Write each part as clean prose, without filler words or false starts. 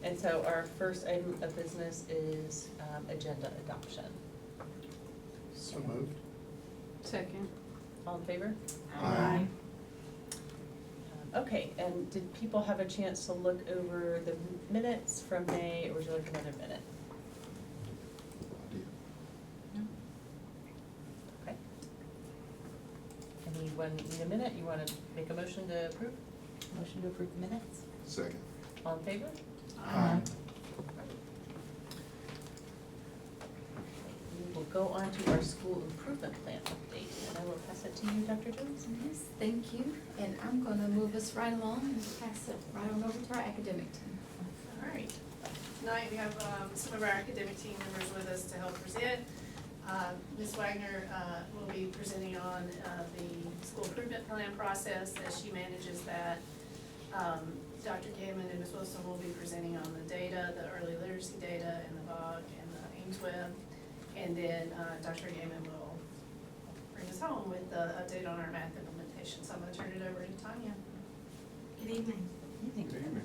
And so our first item of business is agenda adoption. So moved. Second. All in favor? Aye. Okay, and did people have a chance to look over the minutes from May, or would you like another minute? Okay. Anyone need a minute? You wanna make a motion to approve? Motion to approve the minutes? Second. All in favor? Aye. We will go on to our school improvement plan update, and I will pass it to you, Dr. Jones. Yes, thank you, and I'm gonna move us right along and pass it right on over to our academic team. All right. Tonight, we have some of our academic team members with us to help present. Ms. Wagner will be presenting on the school improvement plan process as she manages that. Dr. Gammon and Ms. Wilson will be presenting on the data, the early literacy data, and the VOG and the Ames Web. And then Dr. Gammon will bring us home with the update on our math implementation. So I'm gonna turn it over to Tanya. Good evening. Good evening.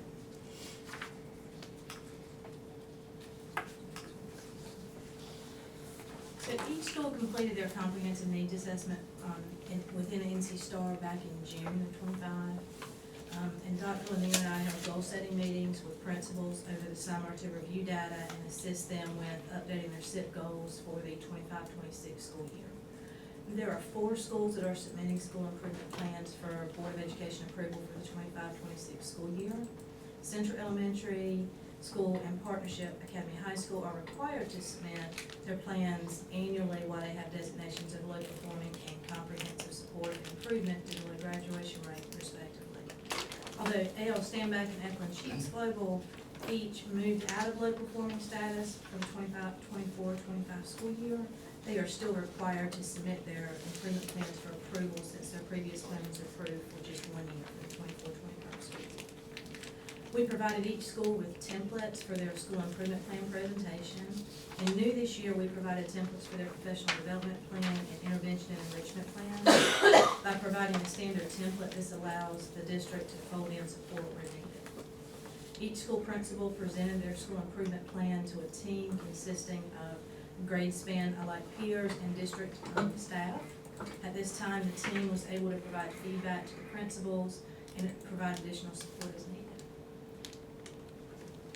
So each school completed their comprehensive needs assessment within NC STAR back in June of '25. And Dr. Lanier and I held goal-setting meetings with principals over the summer to review data and assist them with updating their SIP goals for the 25-26 school year. There are 4 schools that are submitting school improvement plans for Board of Education approval for the 25-26 school year. Central Elementary School and Partnership Academy High School are required to submit their plans annually while they have designations of low performing and comprehensive support and improvement due to the graduation rate respectively. Although A.L. Stanback and Eklund Sheets Global each moved out of low performing status for the 24-25 school year, they are still required to submit their improvement plans for approval since their previous plan was approved for just 1 year for the 24-25 school year. We provided each school with templates for their school improvement plan presentation. And new this year, we provided templates for their professional development plan and intervention and enrichment plan. By providing a standard template, this allows the district to fold in support where needed. Each school principal presented their school improvement plan to a team consisting of grade span alike peers and district staff. At this time, the team was able to provide feedback to the principals and provide additional support as needed.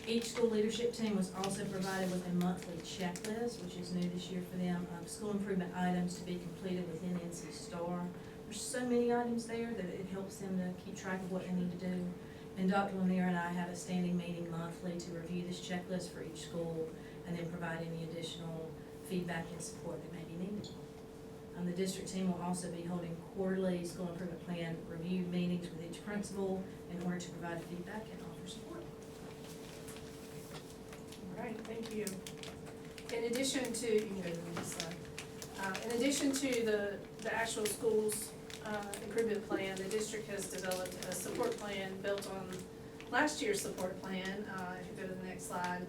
Each school leadership team was also provided with a monthly checklist, which is new this year for them, of school improvement items to be completed within NC STAR. There's so many items there that it helps them to keep track of what they need to do. And Dr. Lanier and I have a standing meeting monthly to review this checklist for each school and then provide any additional feedback and support that may be needed. The district team will also be holding quarterly school improvement plan review meetings with each principal in order to provide feedback and offer support. All right, thank you. In addition to, you can go to the next slide. In addition to the actual school's improvement plan, the district has developed a support plan built on last year's support plan. If you go to the next slide,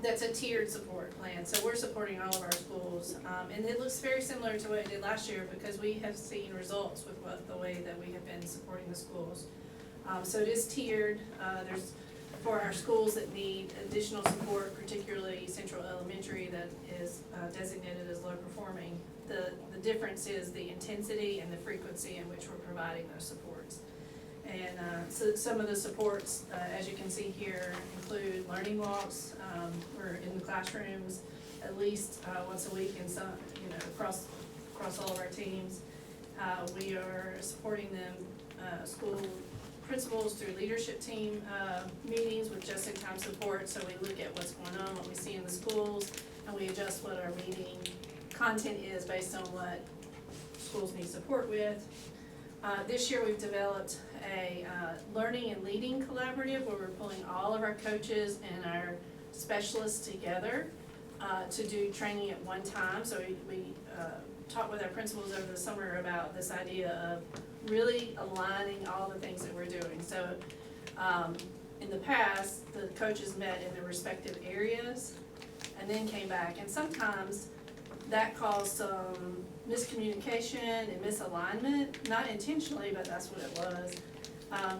that's a tiered support plan. So we're supporting all of our schools, and it looks very similar to what it did last year because we have seen results with the way that we have been supporting the schools. So it is tiered. There's for our schools that need additional support, particularly Central Elementary that is designated as low performing. The difference is the intensity and the frequency in which we're providing those supports. And so some of the supports, as you can see here, include learning walks. We're in the classrooms at least once a week in some, across all of our teams. We are supporting them, school principals through leadership team meetings with just-in-time support. So we look at what's going on, what we see in the schools, and we adjust what our meeting content is based on what schools need support with. This year we've developed a learning and leading collaborative where we're pulling all of our coaches and our specialists together to do training at one time. So we talked with our principals over the summer about this idea of really aligning all the things that we're doing. So in the past, the coaches met in their respective areas and then came back. And sometimes that caused some miscommunication and misalignment, not intentionally, but that's what it was.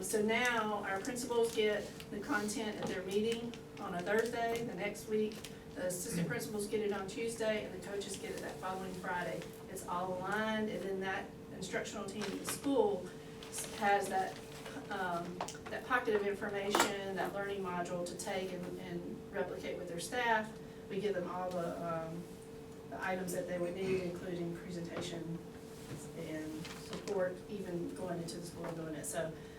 So now our principals get the content at their meeting on a Thursday, the next week. The assistant principals get it on Tuesday, and the coaches get it that following Friday. It's all aligned, and then that instructional team at the school has that, that pocket of information, that learning module to take and replicate with their staff. We give them all the items that they would need, including presentation and support, even going into the school and doing it.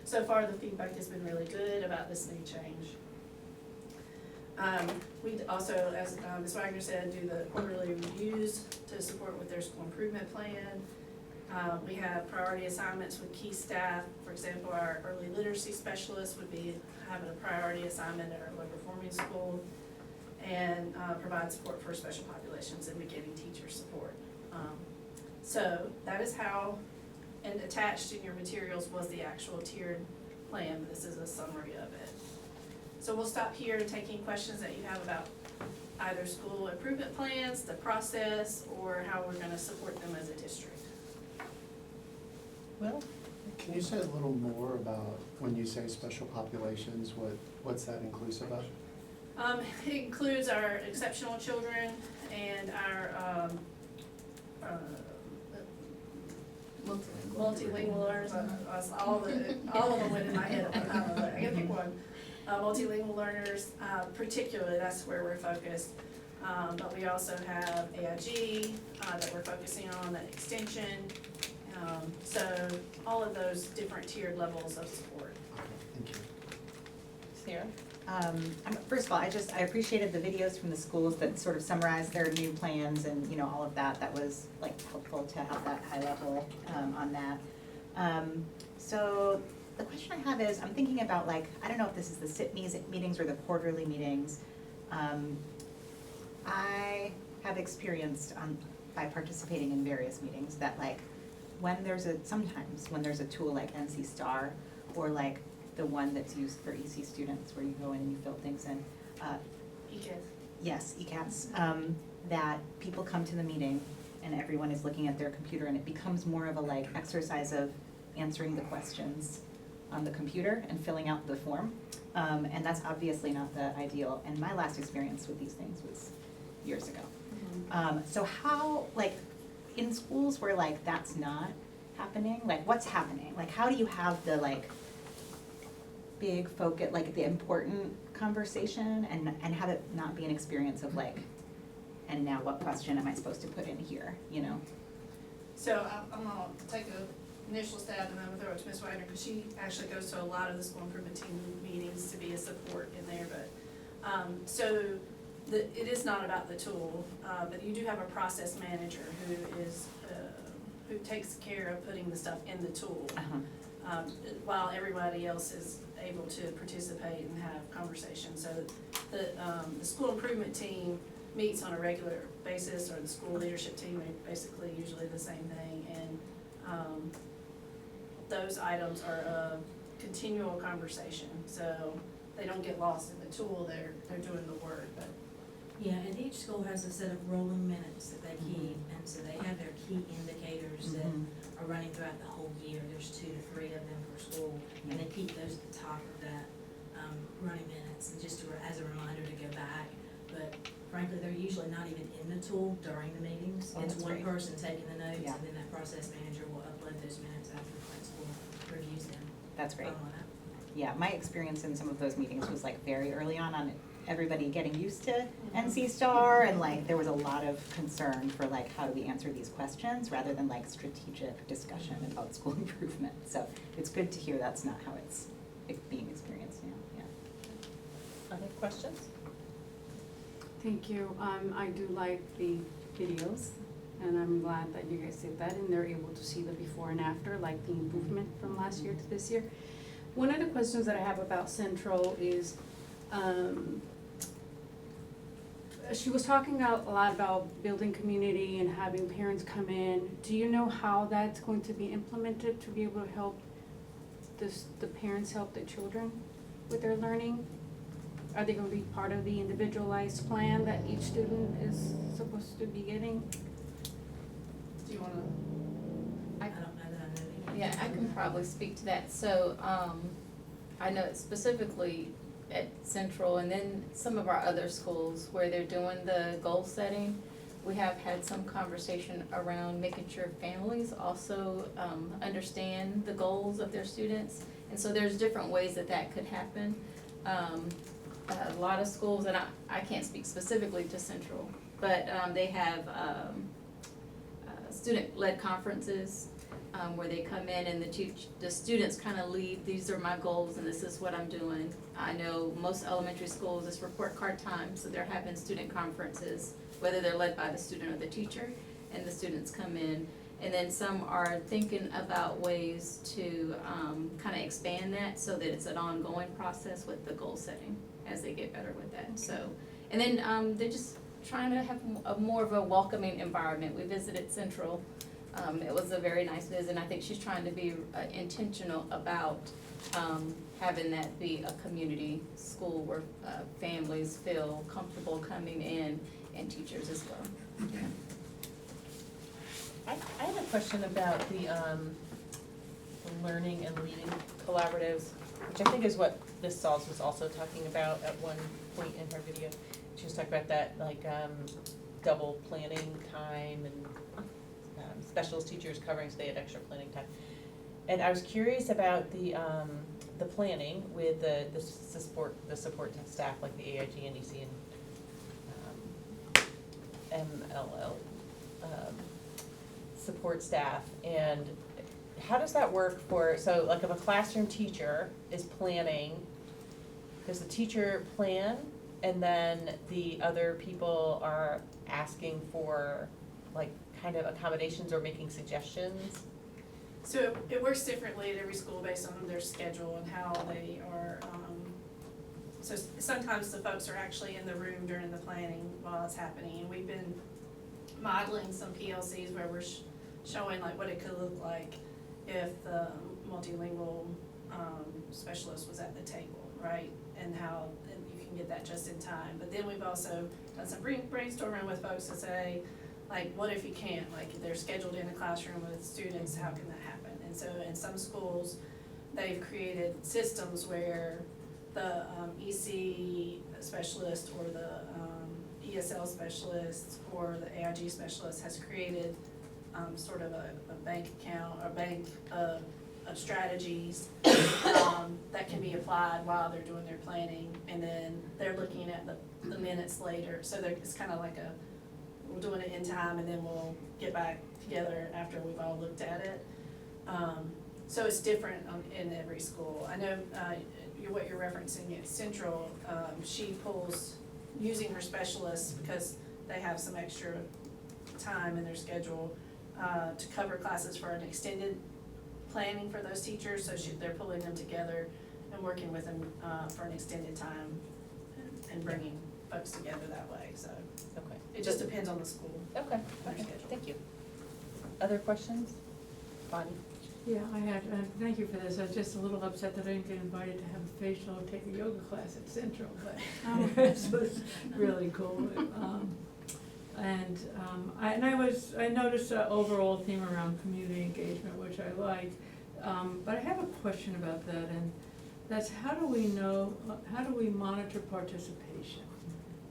So far, the feedback has been really good about this new change. We also, as Ms. Wagner said, do the quarterly reviews to support with their school improvement plan. We have priority assignments with key staff. For example, our early literacy specialist would be having a priority assignment at our low performing school, and provide support for special populations and getting teacher support. So that is how, and attached in your materials was the actual tiered plan, but this is a summary of it. So we'll stop here and take any questions that you have about either school improvement plans, the process, or how we're gonna support them as a district. Will? Can you say a little more about when you say special populations, what's that inclusive of? It includes our exceptional children and our, multilingual learners, all of them went in my head, I don't know, I gotta pick one. Multilingual learners, particularly, that's where we're focused. But we also have AIG, that we're focusing on, that extension. So all of those different tiered levels of support. Okay, thank you. Sarah? First of all, I appreciated the videos from the schools that sort of summarized their new plans and, you know, all of that. That was like helpful to have that high level, on that. So the question I have is, I'm thinking about like, I don't know if this is the SIP meetings or the quarterly meetings. I have experienced by participating in various meetings that like, sometimes when there's a tool like NC Star or like the one that's used for EC students where you go in and you fill things in. ECAS. Yes, ECATS, that people come to the meeting and everyone is looking at their computer and it becomes more of a like exercise of answering the questions on the computer and filling out the form. And that's obviously not the ideal. And my last experience with these things was years ago. So how, like, in schools where like that's not happening, like what's happening? Like how do you have the like big focus, like the important conversation and have it not be an experience of like, and now what question am I supposed to put in here, you know? So I'm gonna take an initial stab and then I'm gonna throw it to Ms. Wagner, because she actually goes to a lot of the school improvement team meetings to be a support in there, but, it is not about the tool, but you do have a process manager who takes care of putting the stuff in the tool. While everybody else is able to participate and have conversations. So the school improvement team meets on a regular basis, or the school leadership team, are basically usually the same thing, and those items are a continual conversation, so they don't get lost in the tool, they're doing the work, but. Yeah, and each school has a set of rolling minutes that they keep, and so they have their key indicators that are running throughout the whole year. There's 2 to 3 of them per school, and they keep those at the top of that running minutes, and just as a reminder to go back. But frankly, they're usually not even in the tool during the meetings. Oh, It's that's one great. person taking the notes, Yeah. and then that process manager will upload those minutes after the principal reviews them. That's great. Follow that. Yeah, my experience in some of those meetings was like very early on everybody getting used to NC Star, and like there was a lot of concern for like how do we answer these questions rather than like strategic discussion about school improvement. So it's good to hear that's not how it's being experienced now, yeah. Other questions? Thank you. I do like the videos, and I'm glad that you guys did that and they're able to see the before and after, like the improvement from last year to this year. One of the questions that I have about Central is, she was talking a lot about building community and having parents come in. Do you know how that's going to be implemented to be able to help the parents help the children with their learning? Are they gonna be part of the individualized plan that each student is supposed to be getting? Do you wanna? I don't know that I know. Yeah, I can probably speak to that. So, I know specifically at Central and then some of our other schools where they're doing the goal setting, we have had some conversation around making sure families also understand the goals of their students. And so there's different ways that that could happen. A lot of schools, and I can't speak specifically to Central, but they have student-led conferences where they come in and the students kind of lead, these are my goals and this is what I'm doing. I know most elementary schools, it's report card time, so they're having student conferences, whether they're led by the student or the teacher, and the students come in. And then some are thinking about ways to kind of expand that so that it's an ongoing process with the goal setting as they get better with that, so. And then they're just trying to have a more of a welcoming environment. We visited Central. It was a very nice visit, and I think she's trying to be intentional about having that be a community school where families feel comfortable coming in and teachers as well. Yeah. I have a question about the learning and leading collaboratives, which I think is what Ms. Sauls was also talking about at one point in her video. She was talking about that, like, double planning time and specialist teachers covering so they had extra planning time. And I was curious about the planning with the support staff, like the AIG, NEC, and MLL support staff, and how does that work for, so like if a classroom teacher is planning, does the teacher plan and then the other people are asking for like kind of accommodations or making suggestions? So it works differently at every school based on their schedule and how they are, so sometimes the folks are actually in the room during the planning while it's happening. And we've been modeling some PLCs where we're showing like what it could look like if the multilingual specialist was at the table, right? And how you can get that just in time. But then we've also done some brainstorming with folks to say, like, what if you can't? Like, if they're scheduled in a classroom with students, how can that happen? And so in some schools, they've created systems where the EC specialist or the ESL specialist or the AIG specialist has created sort of a bank account, or bank of strategies that can be applied while they're doing their planning, and then they're looking at the minutes later. So it's kind of like we're doing it in time, and then we'll get back together after we've all looked at it. So it's different in every school. I know what you're referencing at Central, she pulls, using her specialists because they have some extra time in their schedule, to cover classes for an extended planning for those teachers, so they're pulling them together and working with them for an extended time and bringing folks together that way, so. Okay. It just depends on the school. Okay, Their okay, schedule. thank you. Other questions? Bonnie? Yeah, I had, thank you for this. I was just a little upset that I didn't get invited to have a facial or take a yoga class at Central, but the rest was really cool. I noticed an overall theme around community engagement, which I like. But I have a question about that, and that's how do we monitor participation?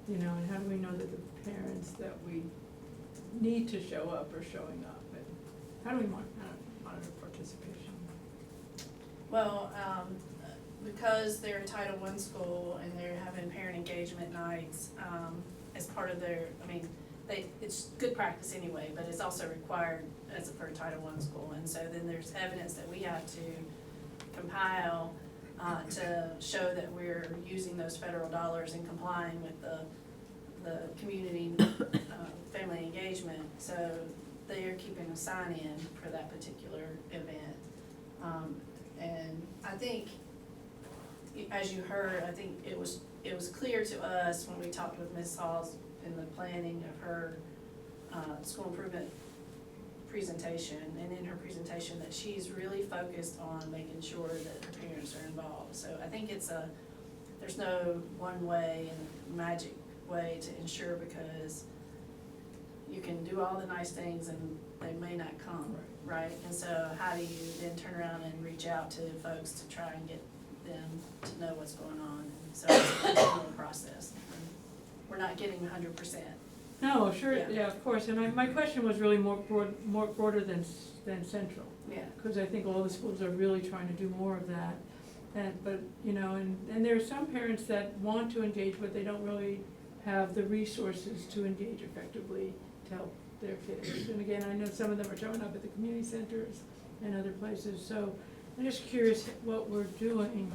You know, and how do we know that the parents that we need to show up are showing up? And how do we monitor participation? Well, because they're a Title I school and they're having parent engagement nights, as part of their, it's good practice anyway, but it's also required for a Title I school. And so then there's evidence that we have to compile to show that we're using those federal dollars and complying with the community family engagement. So they are keeping a sign in for that particular event. And I think, as you heard, I think it was clear to us when we talked with Ms. Halls in the planning of her school improvement presentation, and in her presentation, that she's really focused on making sure that her parents are involved. So I think there's no one way and magic way to ensure, because you can do all the nice things and they may not come, right? And so how do you then turn around and reach out to folks to try and get them to know what's going on. And so it's a continual process. And we're not getting 100%. No, sure, Yeah. yeah, of course, and my question was really more broader than central. Yeah. Because I think all the schools are really trying to do more of that. But, you know, and there are some parents that want to engage, but they don't really have the resources to engage effectively to help their kids. And again, I know some of them are showing up at the community centers and other places, so I'm just curious what we're doing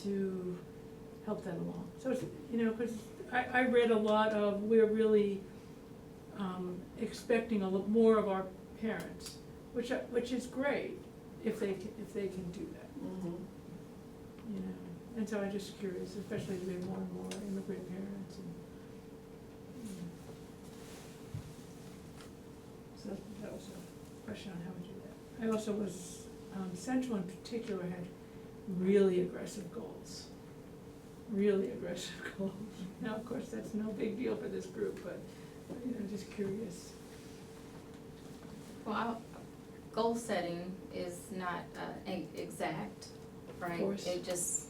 to help that along. So, it's, you know, because I read a lot of, we're really expecting a lot more of our parents, which is great if they can do that, you know. And so I'm just curious, especially as we have more and more immigrant parents and, you know. So that was a question on how we do that. I also was, Central in particular had really aggressive goals. Now, of course, that's no big deal for this group, but, you know, just curious. Well, goal setting is not exact, right? Of course. It just,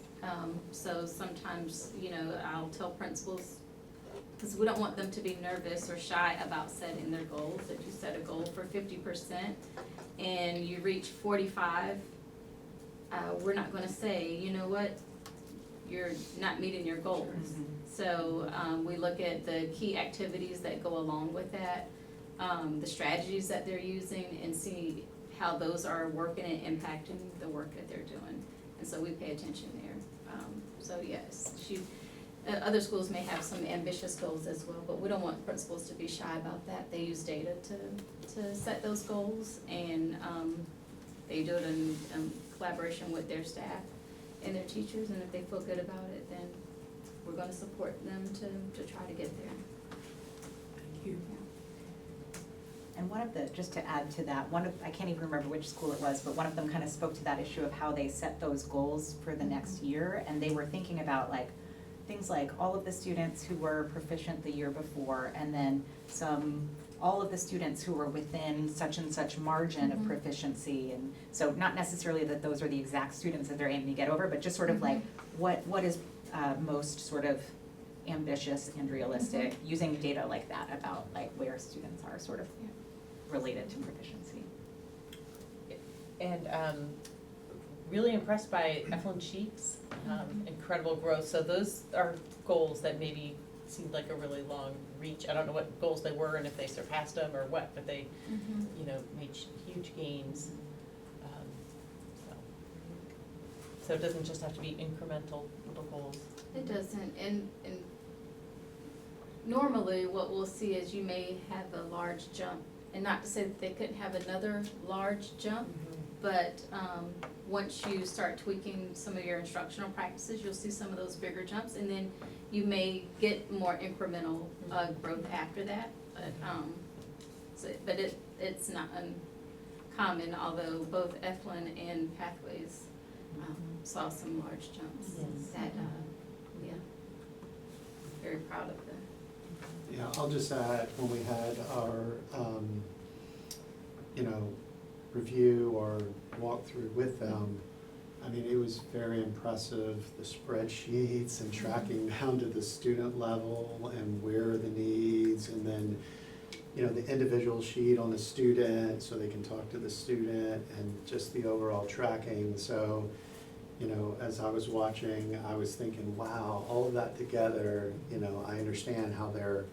so sometimes, you know, I'll tell principals, because we don't want them to be nervous or shy about setting their goals. If you set a goal for 50% and you reach 45, we're not gonna say, you know what, you're not meeting your goals. So, we look at the key activities that go along with that, the strategies that they're using, and see how those are working and impacting the work that they're doing. And so we pay attention there. So yes, other schools may have some ambitious goals as well, but we don't want principals to be shy about that. They use data to set those goals, and they do it in collaboration with their staff and their teachers, and if they feel good about it, then we're gonna support them to try to get there. Thank you. And one of the, just to add to that, I can't even remember which school it was, but one of them kind of spoke to that issue of how they set those goals for the next year, and they were thinking about like, things like all of the students who were proficient the year before, and then all of the students who were within such and such margin of proficiency, and so not necessarily that those are the exact students that they're aiming to get over, but just sort of like, what is most sort of ambitious and realistic, using data like that about like where students are sort of related to proficiency. And really impressed by Eflin Cheeks, incredible growth. So those are goals that maybe seemed like a really long reach. I don't know what goals they were and if they surpassed them or what, but they, you know, made huge gains. So it doesn't just have to be incremental little goals. It doesn't, and normally what we'll see is you may have a large jump, and not to say that they couldn't have another large jump, but once you start tweaking some of your instructional practices, you'll see some of those bigger jumps, and then you may get more incremental growth after that. But it's not uncommon, although both Eflin and Pathways saw some large jumps. That, very proud of them. Yeah, I'll just add, when we had our, you know, review or walkthrough with them, I mean, it was very impressive, the spreadsheets and tracking down to the student level and where are the needs, and then, you know, the individual sheet on the student so they can talk to the student, and just the overall tracking. So, you know, as I was watching, I was thinking, wow, all of that together, you know, I understand how they're,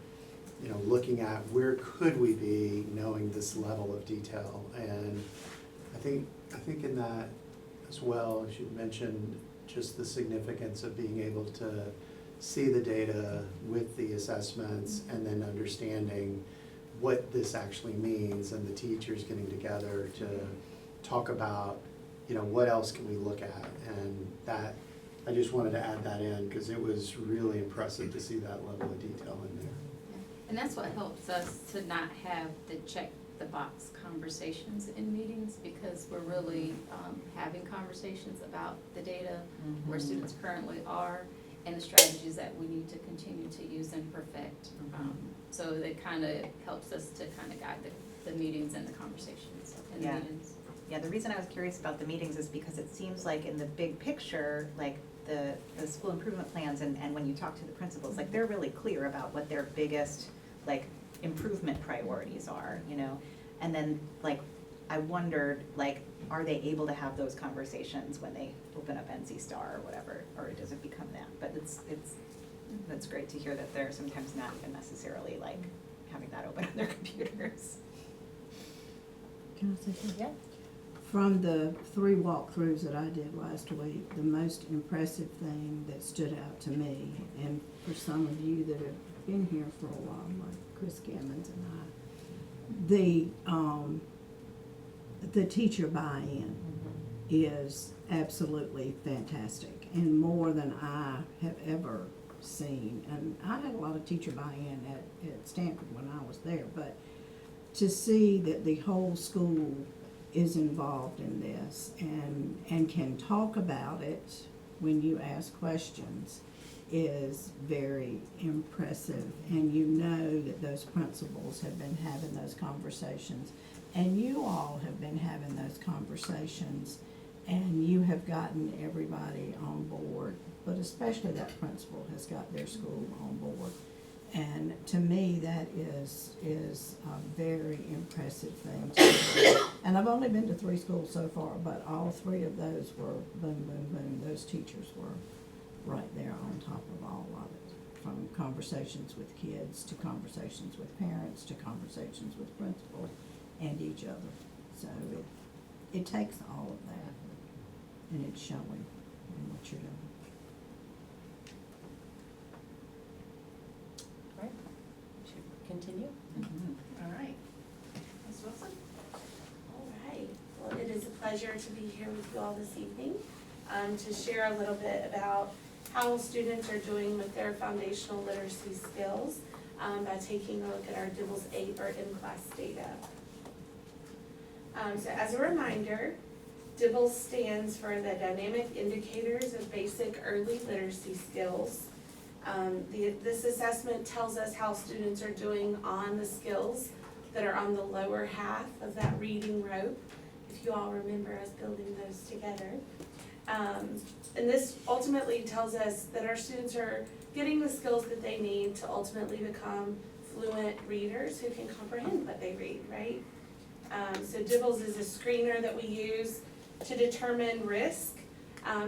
you know, looking at where could we be knowing this level of detail. And I think in that as well, as you mentioned, just the significance of being able to see the data with the assessments and then understanding what this actually means, and the teachers getting together to talk about, you know, what else can we look at. And that, I just wanted to add that in because it was really impressive to see that level of detail in there. And that's what helps us to not have the check the box conversations in meetings, because we're really having conversations about the data, where students currently are, and the strategies that we need to continue to use and perfect. So it kind of helps us to kind of guide the meetings and the conversations in the Yeah. meetings. Yeah, the reason I was curious about the meetings is because it seems like in the big picture, like the school improvement plans and when you talk to the principals, like they're really clear about what their biggest, like, improvement priorities are, you know? And then, like, I wondered, like, are they able to have those conversations when they open up NC Star or whatever, or does it become that? But that's great to hear that they're sometimes not even necessarily like having that open on their computers. Can I say something? Yeah. From the 3 walkthroughs that I did last week, the most impressive thing that stood out to me, and for some of you that have been here for a while, like Chris Gammons and I, the teacher buy-in is absolutely fantastic and more than I have ever seen. And I had a lot of teacher buy-in at Stanford when I was there, but to see that the whole school is involved in this and can talk about it when you ask questions is very impressive. And you know that those principals have been having those conversations, and you all have been having those conversations, and you have gotten everybody on board, but especially that principal has got their school on board. And to me, that is a very impressive thing to do. And I've only been to 3 schools so far, but all 3 of those were boom, boom, boom. Those teachers were right there on top of all of it, from conversations with kids to conversations with parents to conversations with principals and each other. So it takes all of that, and it's showing in what you're doing. All right, should we continue? All right. Ms. Wilson? All right. Well, it is a pleasure to be here with you all this evening to share a little bit about how students are doing with their foundational literacy skills by taking a look at our DIBELS 8 or in-class data. So as a reminder, DIBELS stands for the Dynamic Indicators of Basic Early Literacy Skills. This assessment tells us how students are doing on the skills that are on the lower half of that reading rope, if you all remember us building those together. And this ultimately tells us that our students are getting the skills that they need to ultimately become fluent readers who can comprehend what they read, right? So DIBELS is a screener that we use to determine risk.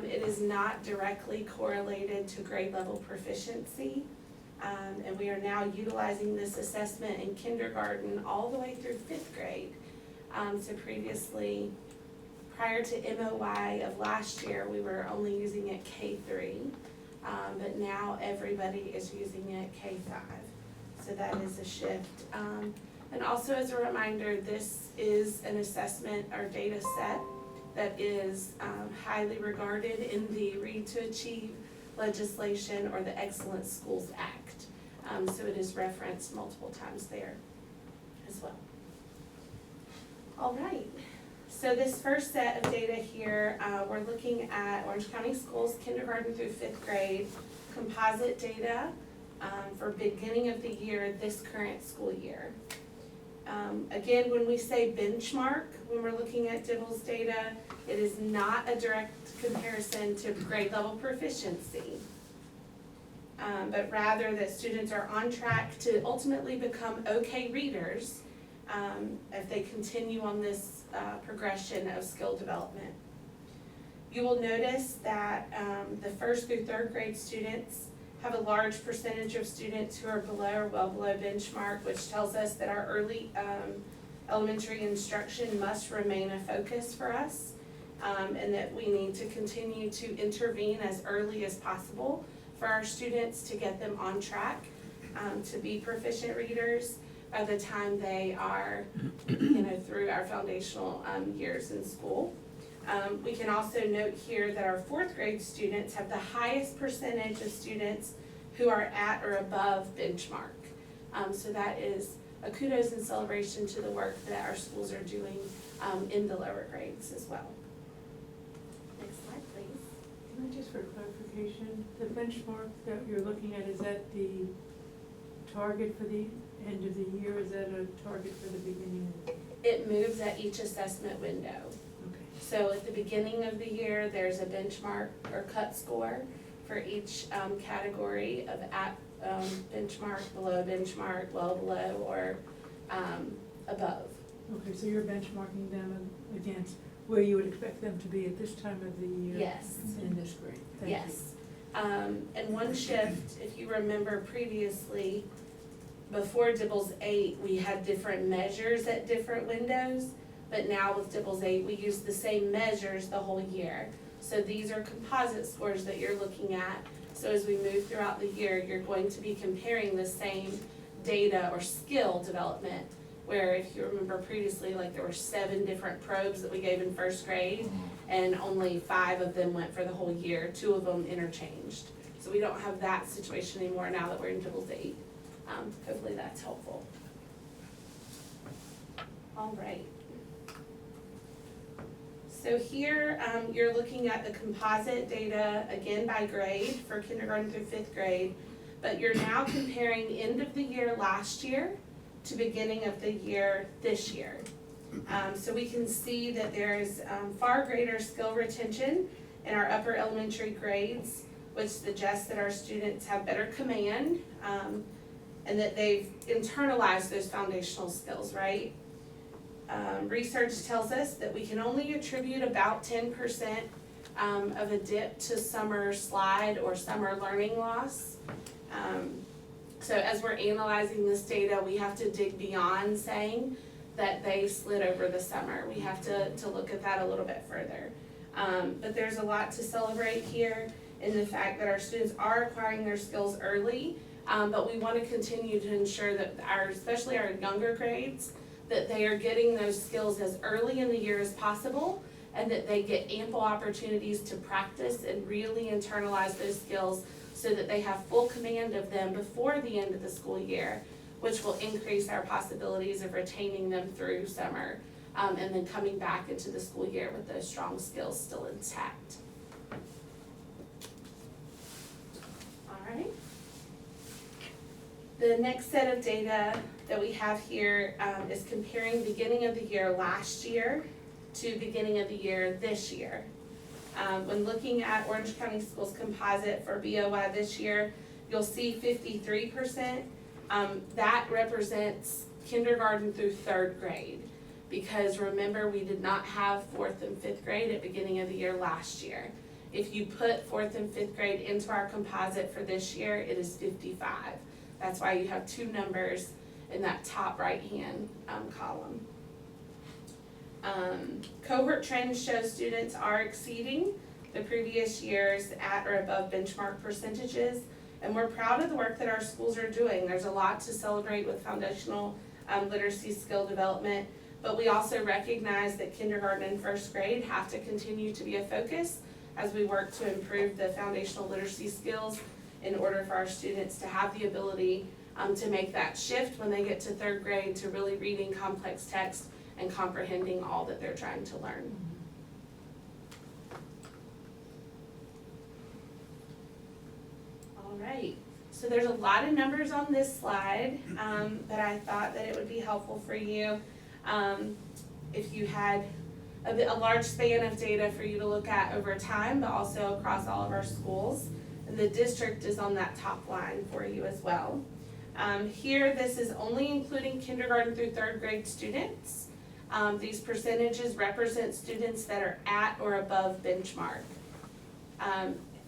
It is not directly correlated to grade level proficiency. And we are now utilizing this assessment in kindergarten all the way through 5th grade. So previously, prior to MOY of last year, we were only using it K3. But now everybody is using it K5. So that is a shift. And also as a reminder, this is an assessment or data set that is highly regarded in the Read to Achieve legislation or the Excellent Schools Act. So it is referenced multiple times there as well. All right, so this first set of data here, we're looking at Orange County Schools kindergarten through 5th grade composite data for beginning of the year, this current school year. Again, when we say benchmark, when we're looking at DIBELS data, it is not a direct comparison to grade level proficiency, but rather that students are on track to ultimately become okay readers if they continue on this progression of skill development. You will notice that the 1st through 3rd grade students have a large percentage of students who are below or well below benchmark, which tells us that our early elementary instruction must remain a focus for us, and that we need to continue to intervene as early as possible for our students to get them on track to be proficient readers by the time they are, through our foundational years in school. We can also note here that our 4th grade students have the highest percentage of students who are at or above benchmark. So that is a kudos and celebration to the work that our schools are doing in the lower grades as well. Next slide, please. Can I just for clarification, the benchmark that you're looking at, is that the target for the end of the year? Is that a target for the beginning? It moves at each assessment window. So at the beginning of the year, there's a benchmark or cut score for each category of at benchmark, below benchmark, well below, or above. Okay, so you're benchmarking them against where you would expect them to be at this time of the year? Yes. In this grade, thank you. Yes. And one shift, if you remember previously, before Dibbles 8, we had different measures at different windows, but now with Dibbles 8, we use the same measures the whole year. So these are composite scores that you're looking at. So as we move throughout the year, you're going to be comparing the same data or skill development, where if you remember previously, like there were 7 different probes that we gave in first grade, and only 5 of them went for the whole year, 2 of them interchanged. So we don't have that situation anymore now that we're in Dibbles 8. Hopefully that's helpful. All right. So here, you're looking at the composite data, again by grade, for kindergarten through 5th grade, but you're now comparing end of the year last year to beginning of the year this year. So we can see that there's far greater skill retention in our upper elementary grades, which suggests that our students have better command, and that they've internalized those foundational skills, right? Research tells us that we can only attribute about 10% of a dip to summer slide or summer learning loss. So as we're analyzing this data, we have to dig beyond saying that they slid over the summer. We have to look at that a little bit further. But there's a lot to celebrate here in the fact that our students are acquiring their skills early, but we want to continue to ensure that especially our younger grades, that they are getting those skills as early in the year as possible, and that they get ample opportunities to practice and really internalize those skills so that they have full command of them before the end of the school year, which will increase our possibilities of retaining them through summer, and then coming back into the school year with those strong skills still intact. All right. The next set of data that we have here is comparing beginning of the year last year to beginning of the year this year. When looking at Orange County Schools composite for BOY this year, you'll see 53%. That represents kindergarten through 3rd grade, because remember, we did not have 4th and 5th grade at beginning of the year last year. If you put 4th and 5th grade into our composite for this year, it is 55. That's why you have 2 numbers in that top right-hand column. Cohort trends show students are exceeding the previous years at or above benchmark percentages, and we're proud of the work that our schools are doing. There's a lot to celebrate with foundational literacy skill development, but we also recognize that kindergarten and 1st grade have to continue to be a focus as we work to improve the foundational literacy skills in order for our students to have the ability to make that shift when they get to 3rd grade to really reading complex text and comprehending all that they're trying to learn. All right, so there's a lot of numbers on this slide, but I thought that it would be helpful for you if you had a large span of data for you to look at over time, but also across all of our schools. And the district is on that top line for you as well. Here, this is only including kindergarten through 3rd grade students. These percentages represent students that are at or above benchmark.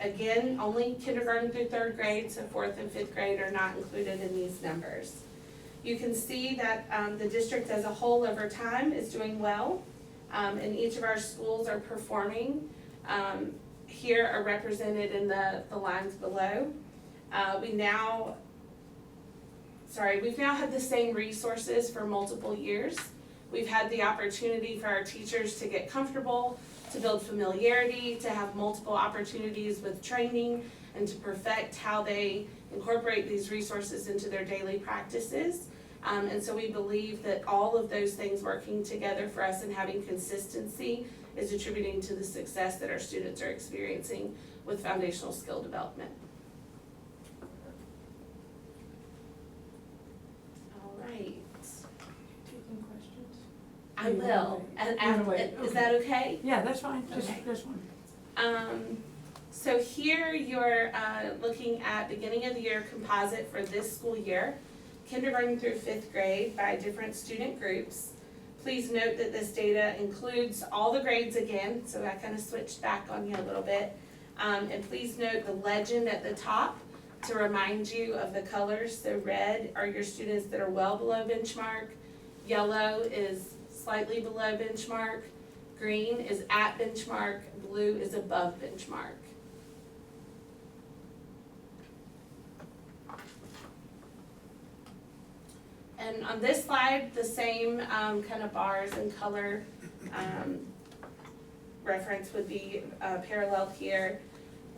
Again, only kindergarten through 3rd grade, so 4th and 5th grade are not included in these numbers. You can see that the district as a whole over time is doing well, and each of our schools are performing. Here are represented in the lines below. We've now had the same resources for multiple years. We've had the opportunity for our teachers to get comfortable, to build familiarity, to have multiple opportunities with training, and to perfect how they incorporate these resources into their daily practices. And so we believe that all of those things working together for us and having consistency is attributing to the success that our students are experiencing with foundational skill development. All right. Taking questions? I will, and Right after, away, is that okay? Yeah, that's fine, just Okay. this one. So here you're looking at beginning of the year composite for this school year, kindergarten through fifth grade by different student groups. Please note that this data includes all the grades again, so I kind of switched back on you a little bit. And please note the legend at the top to remind you of the colors. So red are your students that are well below benchmark, yellow is slightly below benchmark, green is at benchmark, blue is above benchmark. And on this slide, the same kind of bars and color reference would be paralleled here.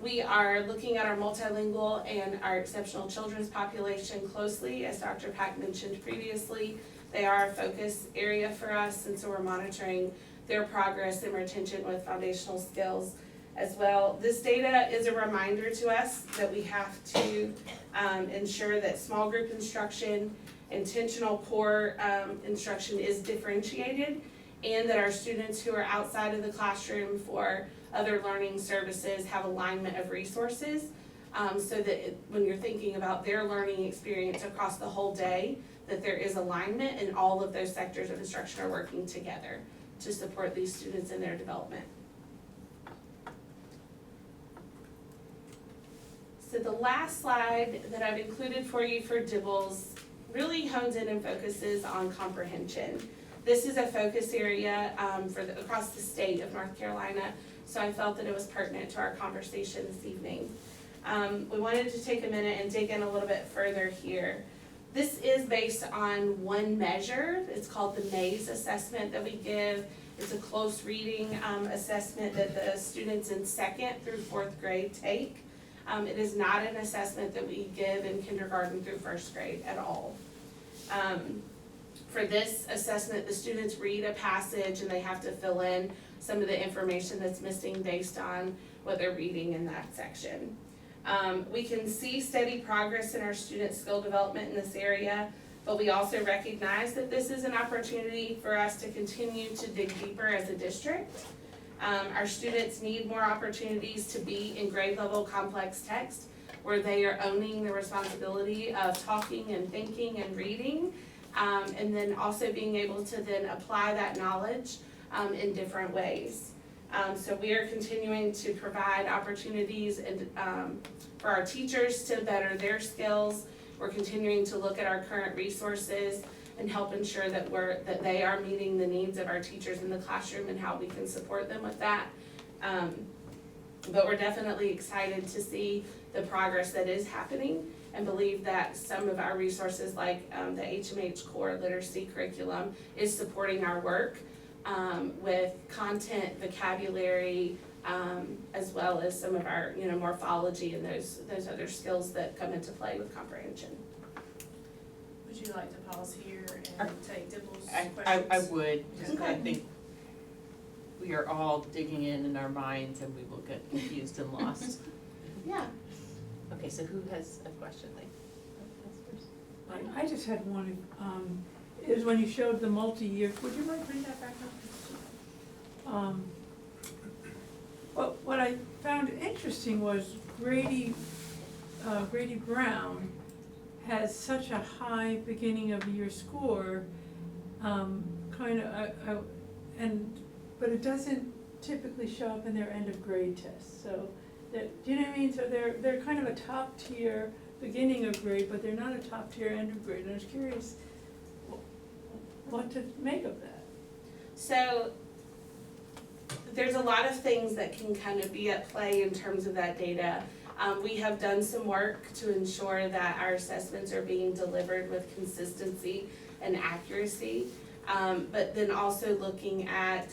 We are looking at our multilingual and our exceptional children's population closely, as Dr. Pack mentioned previously. They are a focus area for us, and so we're monitoring their progress and retention with foundational skills as well. This data is a reminder to us that we have to ensure that small group instruction, intentional core instruction is differentiated, and that our students who are outside of the classroom for other learning services have alignment of resources, so that when you're thinking about their learning experience across the whole day, that there is alignment and all of those sectors of instruction are working together to support these students in their development. So the last slide that I've included for you for DIBELS really hones in and focuses on comprehension. This is a focus area across the state of North Carolina, so I felt that it was pertinent to our conversation this evening. We wanted to take a minute and dig in a little bit further here. This is based on one measure. It's called the MAISE assessment that we give. It's a close reading assessment that the students in 2nd through 4th grade take. It is not an assessment that we give in kindergarten through 1st grade at all. For this assessment, the students read a passage and they have to fill in some of the information that's missing based on what they're reading in that section. We can see steady progress in our student skill development in this area, but we also recognize that this is an opportunity for us to continue to dig deeper as a district. Our students need more opportunities to be in grade level complex text where they are owning the responsibility of talking and thinking and reading, and then also being able to then apply that knowledge in different ways. So we are continuing to provide opportunities and for our teachers to better their skills. We're continuing to look at our current resources and help ensure that they are meeting the needs of our teachers in the classroom and how we can support them with that. But we're definitely excited to see the progress that is happening and believe that some of our resources like the HMH Core Literacy Curriculum is supporting our work with content, vocabulary, as well as some of our morphology and those other skills that come into play with comprehension. Would you like to pause here and take DIBELS I questions? would, just 'cause I Okay. think we are all digging in our minds and we will get confused and lost. Yeah. Okay, so who has a question, like? I just had one, is when you showed the multi-year, would you mind bringing that back up? What I found interesting was Grady Brown has such a high beginning of year score, but it doesn't typically show up in their end of grade tests, so that, do you know what I mean? So they're kind of a top tier beginning of grade, but they're not a top tier end of grade, and I was curious what to make of that. So there's a lot of things that can kind of be at play in terms of that data. We have done some work to ensure that our assessments are being delivered with consistency and accuracy. But then also looking at,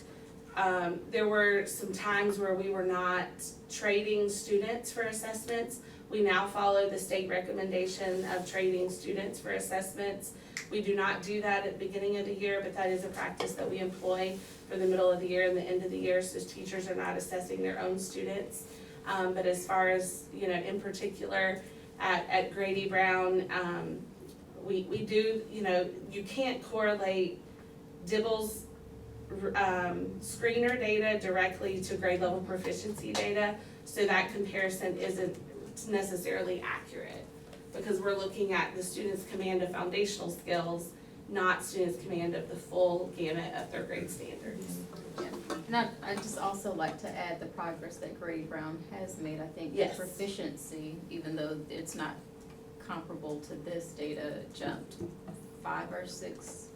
there were some times where we were not trading students for assessments. We now follow the state recommendation of trading students for assessments. We do not do that at the beginning of the year, but that is a practice that we employ for the middle of the year and the end of the year, so teachers are not assessing their own students. But as far as, in particular at Grady Brown, we do, you can't correlate DIBELS screener data directly to grade level proficiency data, so that comparison isn't necessarily accurate. Because we're looking at the student's command of foundational skills, not students' command of the full gamut of their grade standards. Yeah. And I'd just also like to add the progress that Grady Brown has made. I think the Yes. proficiency, even though it's not comparable to this data, jumped 5 or 6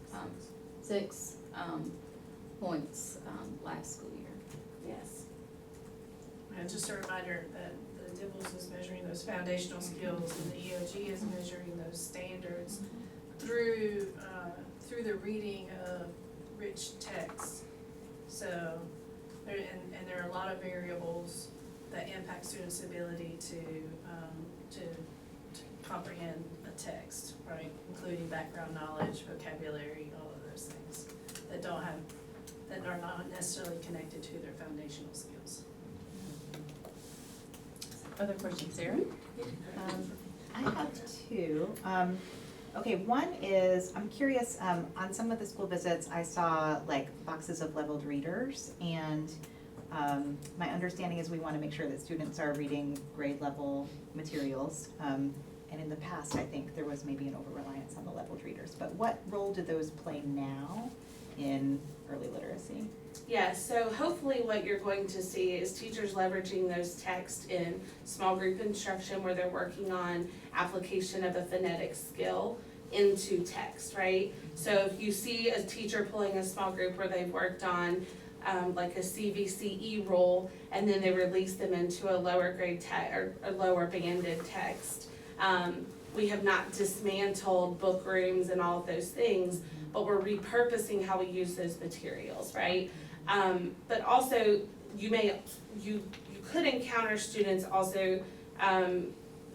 points last school year. Yes. And just a reminder that the DIBELS is measuring those foundational skills and the EOG is measuring those standards through the reading of rich text. So, there are a lot of variables that impact students' ability to comprehend a text, right? Including background knowledge, vocabulary, all of those things that are not necessarily connected to their foundational skills. Other questions, Sarah? I have two. Okay, one is, I'm curious, on some of the school visits, I saw like boxes of leveled readers, and my understanding is we wanna make sure that students are reading grade level materials. And in the past, I think there was maybe an over-reliance on the leveled readers, but what role do those play now in early literacy? Yeah, so hopefully what you're going to see is teachers leveraging those texts in small group instruction where they're working on application of a phonetic skill into text, right? So if you see a teacher pulling a small group where they've worked on like a CVCE role, and then they release them into a lower grade or a lower banded text. We have not dismantled book rooms and all of those things, but we're repurposing how we use those materials, right? But also, you could encounter students also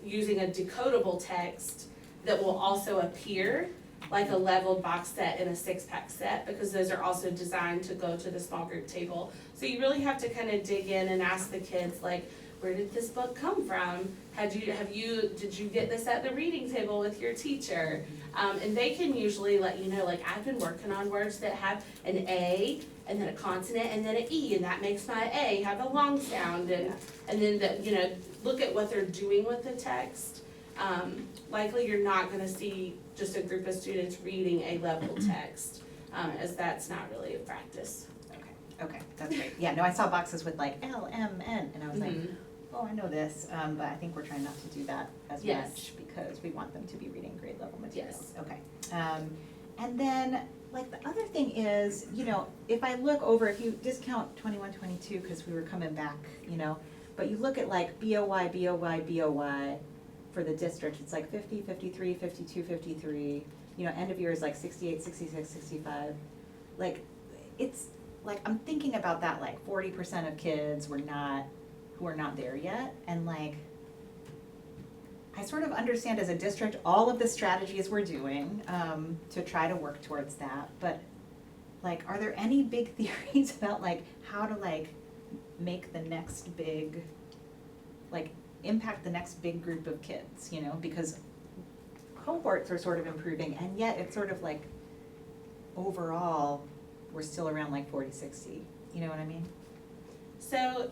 using a decodable text that will also appear like a leveled box set in a 6-pack set, because those are also designed to go to the small group table. So you really have to kind of dig in and ask the kids, like, where did this book come from? Did you get this at the reading table with your teacher? And they can usually let you know, like, I've been working on words that have an A, and then a consonant, and then an E, and that makes my A have a long sound, and then look at what they're doing with the text. Likely you're not gonna see just a group of students reading a level text, as that's not really a practice. Okay, that's great. Yeah, no, I saw boxes with like L, M, N, and I was like, Mhm. oh, I know this, but I think we're trying not to do that as Yes. much because we want them to be reading grade level materials. Yes. Okay. And then, like, the other thing is, if I look over, if you discount 21, 22, because we were coming back, but you look at like BOY, BOY, BOY for the district, it's like 50, 53, 52, 53, end of year is like 68, 66, 65. Like, it's, like, I'm thinking about that, like 40% of kids who are not there yet, and like, I sort of understand as a district all of the strategies we're doing to try to work towards that, but like, are there any big theories about like how to like make the next big, like, impact the next big group of kids, because cohorts are sort of improving, and yet it's sort of like overall we're still around like 40, 60, you know what I mean? So,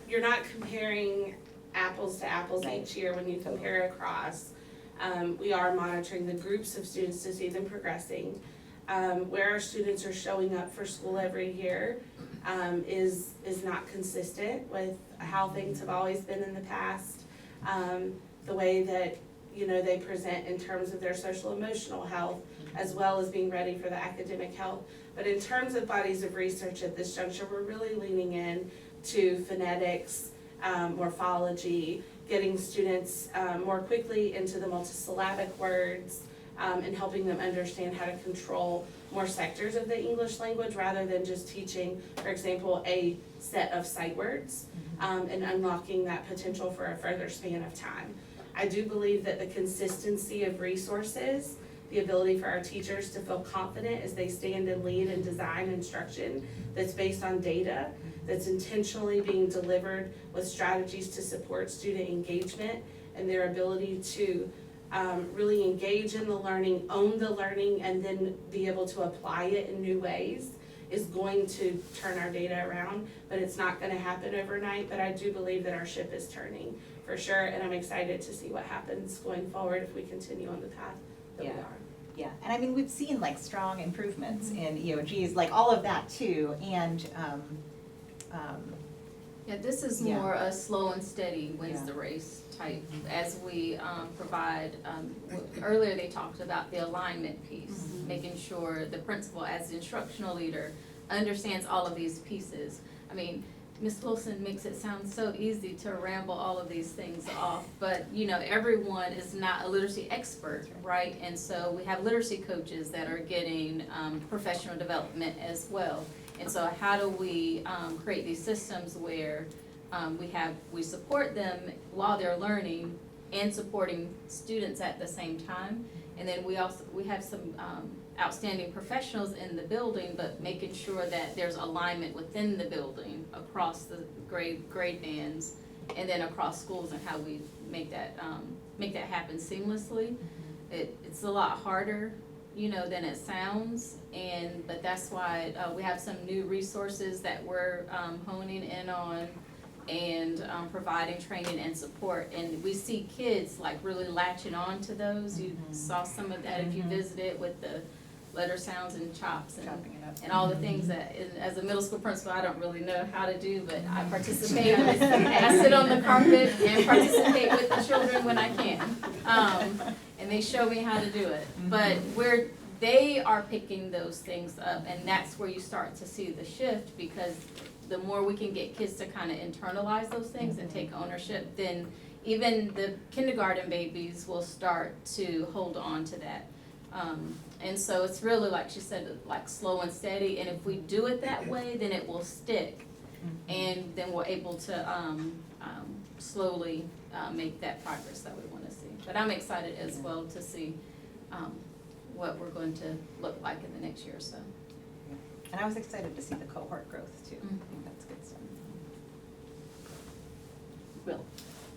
you're not comparing apples to apples Right. each year when you compare across. We are monitoring the groups of students to see them progressing. Where our students are showing up for school every year is not consistent with how things have always been in the past. The way that, they present in terms of their social emotional health, as well as being ready for the academic health. But in terms of bodies of research at this juncture, we're really leaning in to phonetics, morphology, getting students more quickly into the multisyllabic words, and helping them understand how to control more sectors of the English language rather than just teaching, for example, a set of sight words, and unlocking that potential for a further span of time. I do believe that the consistency of resources, the ability for our teachers to feel confident as they stand and lead and design instruction that's based on data, that's intentionally being delivered with strategies to support student engagement and their ability to really engage in the learning, own the learning, and then be able to apply it in new ways is going to turn our data around, but it's not gonna happen overnight, but I do believe that our ship is turning for sure, and I'm excited to see what happens going forward if we continue on the path that we Yeah. are. Yeah, and I mean, we've seen like strong improvements in EOGs, like all of that too, and, Yeah, this is Yeah. more a slow and steady wins Yeah. the race type, as we provide, earlier they talked about the alignment piece, Mhm. making sure the principal as the instructional leader understands all of these pieces. I mean, Ms. Wilson makes it sound so easy to ramble all of these things off, but you know, everyone is not a literacy expert, right? And so we have literacy coaches that are getting professional development as well. And so how do we create these systems where we support them while they're learning and supporting students at the same time? And then we have some outstanding professionals in the building, but making sure that there's alignment within the building across the grade bands and then across schools, and how we make that happen seamlessly. It's a lot harder, you know, than it sounds, but that's why we have some new resources that we're honing in on and providing training and support. And we see kids like really latching on to those. You saw some of that if you visited with the letter sounds and chops chopping it up. and all the things that, as a middle school principal, I don't really know how to do, but I participate. I sit on the carpet and participate with the children when I can. And they show me how to do it. But they are picking those things up, and that's where you start to see the shift, because the more we can get kids to kind of internalize those things and take ownership, then even the kindergarten babies will start to hold on to that. And so it's really, like she said, like slow and steady, and if we do it that way, then it will stick. And then we're able to slowly make that progress that we want to see. But I'm excited as well to see what we're going to look like in the next year or so. And I was excited to see the cohort growth too. I Mhm. think that's good stuff. Will?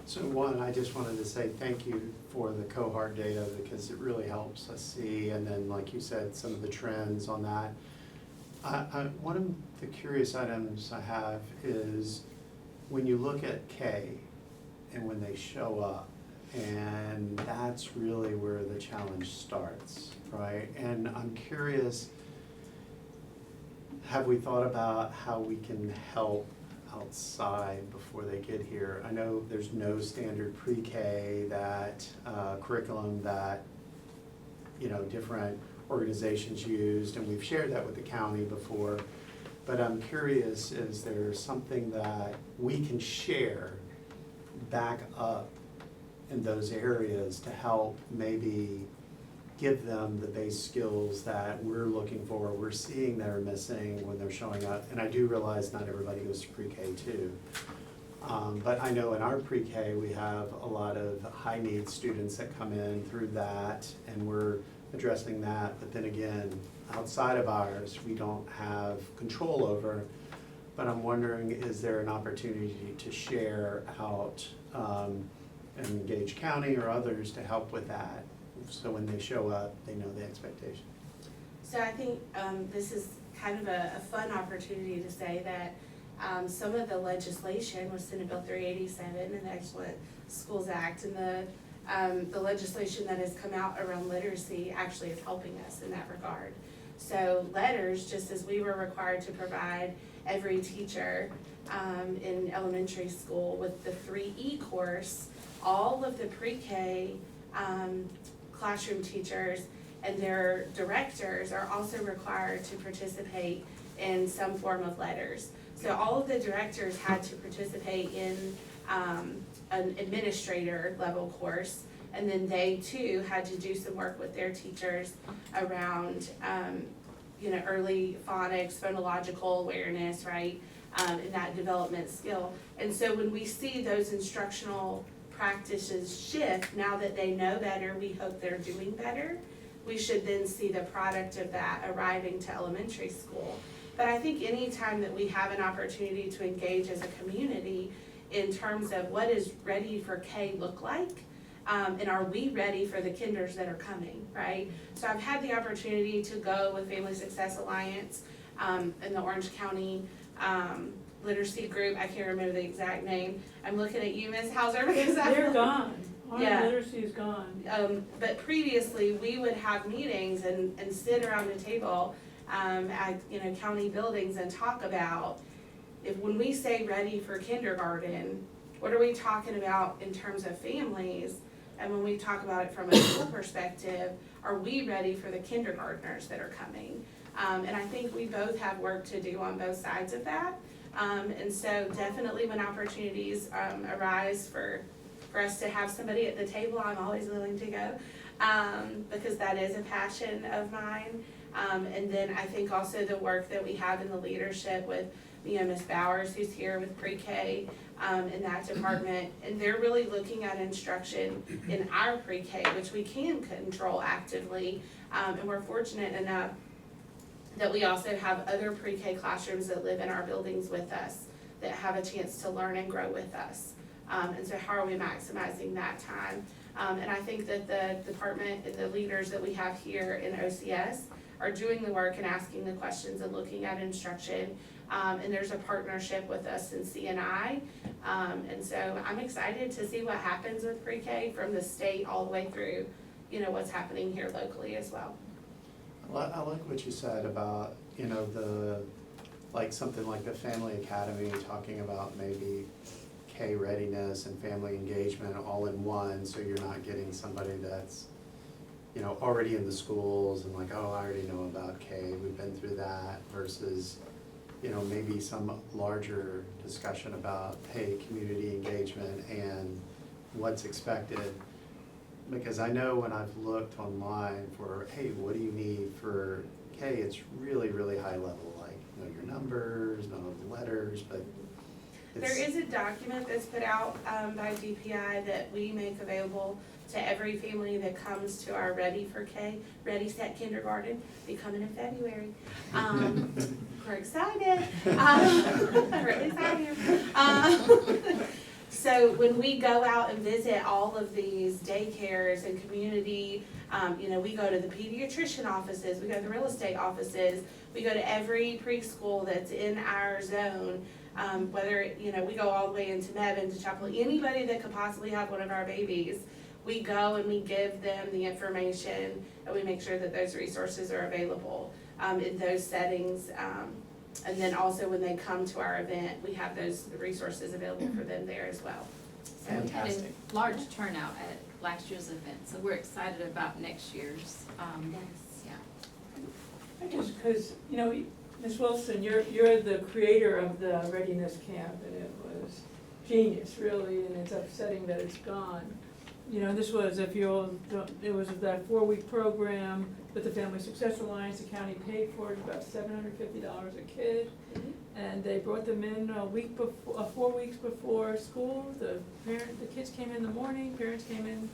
So one, I just wanted to say thank you for the cohort data, because it really helps us see, and then like you said, some of the trends on that. One of the curious items I have is when you look at K and when they show up, and that's really where the challenge starts, right? And I'm curious, have we thought about how we can help outside before they get here? I know there's no standard pre-K that curriculum that, you know, different organizations used, and we've shared that with the county before. But I'm curious, is there something that we can share back up in those areas to help maybe give them the base skills that we're looking for, we're seeing they're missing when they're showing up? And I do realize not everybody goes to pre-K too. But I know in our pre-K, we have a lot of high-need students that come in through that, and we're addressing that. But then again, outside of ours, we don't have control over. But I'm wondering, is there an opportunity to share out and engage county or others to help with that? So when they show up, they know the expectation. So I think this is kind of a fun opportunity to say that some of the legislation was Senate Bill 387 and the Excellent Schools Act, and the legislation that has come out around literacy actually is helping us in that regard. So letters, just as we were required to provide every teacher in elementary school with the 3E course, all of the pre-K classroom teachers and their directors are also required to participate in some form of letters. So all of the directors had to participate in an administrator level course, and then they too had to do some work with their teachers around early phonics, phonological awareness, right, and that development skill. And so when we see those instructional practices shift, now that they know better, we hope they're doing better. We should then see the product of that arriving to elementary school. But I think anytime that we have an opportunity to engage as a community in terms of what is ready for K look like, and are we ready for the kinders that are coming, right? So I've had the opportunity to go with Family Success Alliance in the Orange County, literacy group, I can't remember the exact name. I'm looking at you, Ms. Hauser, because I. They're gone, Yeah. our literacy is gone. But previously, we would have meetings and sit around the table, at, county buildings and talk about, when we say ready for kindergarten, what are we talking about in terms of families? And when we talk about it from a school perspective, are we ready for the kindergartners that are coming? And I think we both have work to do on both sides of that. And so definitely when opportunities, arise for us to have somebody at the table, I'm always willing to go, because that is a passion of mine. And then I think also the work that we have in the leadership with, Ms. Bowers, who's here with pre-K, in that department, and they're really looking at instruction in our pre-K, which we can control actively. And we're fortunate enough that we also have other pre-K classrooms that live in our buildings with us, that have a chance to learn and grow with us. And so how are we maximizing that time? And I think that the department and the leaders that we have here in OCS are doing the work and asking the questions and looking at instruction. And there's a partnership with us in CNI. And so I'm excited to see what happens with pre-K from the state all the way through, what's happening here locally as well. I like what you said about, something like the Family Academy, talking about maybe K readiness and family engagement all in one, so you're not getting somebody that's, already in the schools and like, oh, I already know about K, we've been through that, versus, maybe some larger discussion about, hey, community engagement and what's expected. Because I know when I've looked online for, hey, what do you need for K, it's really, really high level, like, know your numbers, know the letters, but it's. There is a document that's put out, by DPI that we make available to every family that comes to our Ready for K, Ready Set Kindergarten, be coming in February. We're excited, we're excited. So when we go out and visit all of these daycares and community, we go to the pediatrician offices, we go to the real estate offices, we go to every preschool that's in our zone, whether, we go all the way into Mebane, to Chapel, anybody that could possibly have one of our babies, we go and we give them the information, and we make sure that those resources are available, in those settings. And then also when they come to our event, we have those resources available for them there as well. So, We had Fantastic. a large turnout at last year's event, so we're excited about next year's, yes. yeah. I just, because, Ms. Wilson, you're the creator of the Readiness Camp, and it was genius, really, and it's upsetting that it's gone. This was, it was that 4-week program with the Family Success Alliance, the county paid for it, about $750 a kid. And they brought them in a week before, 4 weeks before school. The kids came in the morning, parents came in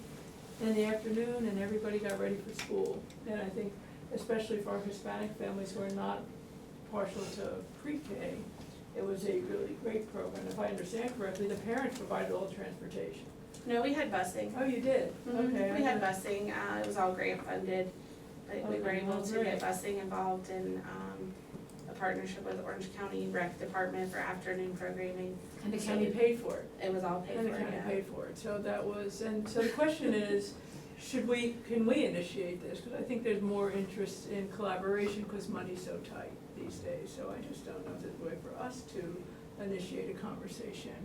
the afternoon, and everybody got ready for school. And I think, especially for our Hispanic families who are not partial to pre-K, it was a really great program. If I understand correctly, the parents provided all the transportation. No, we had busing. Oh, you did? Okay. We had busing, it was all grant funded, but we were Okay, able well, to great. get busing involved in, a partnership with Orange County Rec Department for afternoon programming. And the county paid for it. It was all paid for, And the county yeah. paid for it, so that was, and so the question is, can we initiate this? Because I think there's more interest in collaboration, because money's so tight these days, so I just don't know if there's a way for us to initiate a conversation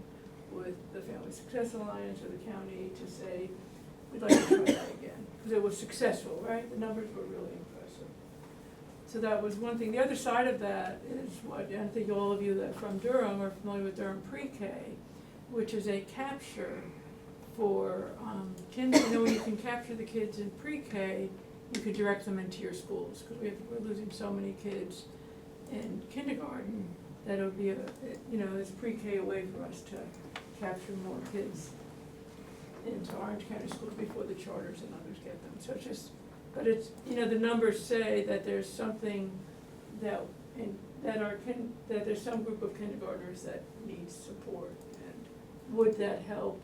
with the Family Success Alliance or the county to say, we'd like to try that again, because it was successful, right? The numbers were really impressive. So that was one thing. The other side of that is what, I think all of you that from Durham are familiar with Durham Pre-K, which is a capture for kids. When you can capture the kids in pre-K, you could direct them into your schools, because we're losing so many kids in kindergarten that it would be it's pre-K a way for us to capture more kids into Orange County schools before the charters and others get them. So it's just, but it's, the numbers say that there's something that there's some group of kindergartners that needs support, and would that help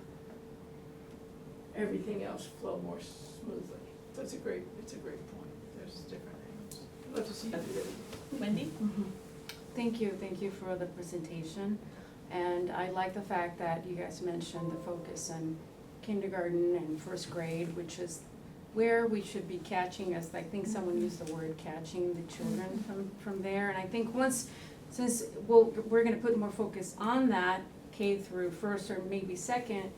everything else flow more smoothly? So it's a great point. There's different angles. Love to see you do that. Wendy? Thank you for the presentation. And I like the fact that you guys mentioned the focus on kindergarten and first grade, which is where we should be catching, as I think someone used the word catching the children from there. And I think since we're gonna put more focus on that, K through first or maybe second,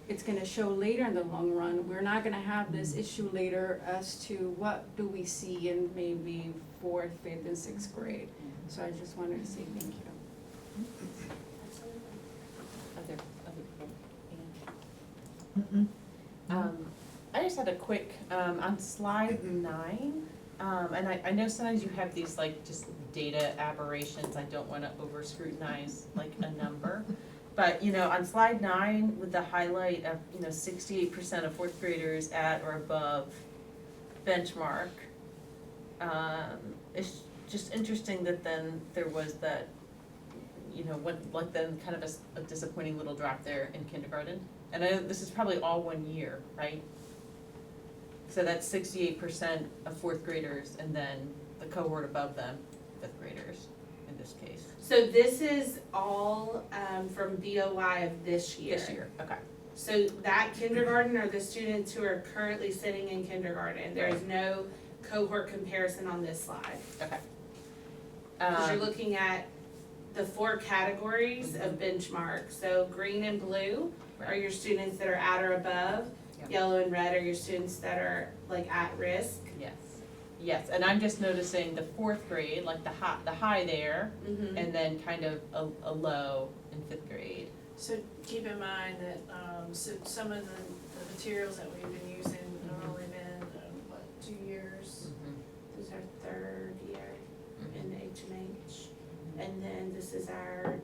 it's gonna show later in the long run. We're not gonna have this issue later as to what do we see in maybe fourth, fifth, and sixth grade. So I just wanted to say thank you. Other people? I just had a quick, on slide 9, and I know sometimes you have these like just data aberrations, I don't wanna over scrutinize like a number. But, on slide 9 with the highlight of, 68% of fourth graders at or above benchmark, it's just interesting that then there was that, then kind of a disappointing little drop there in kindergarten. And I know this is probably all 1 year, right? So that's 68% of fourth graders and then the cohort above them, fifth graders in this case. So this is all from BOY of this year. This year, okay. So that kindergarten are the students who are currently sitting in kindergarten. There is no cohort comparison on this slide. Okay. Because you're looking at the 4 categories of benchmark. So green and blue are your students that are at or above. Yep. Yellow and red are your students that are like at risk. Yes, and I'm just noticing the fourth grade, like the high there, Mm-hmm. and then kind of a low in fifth grade. So keep in mind that, so some of the materials that we've been using have only been, 2 years? This is our 3rd year in HMH. And then this is our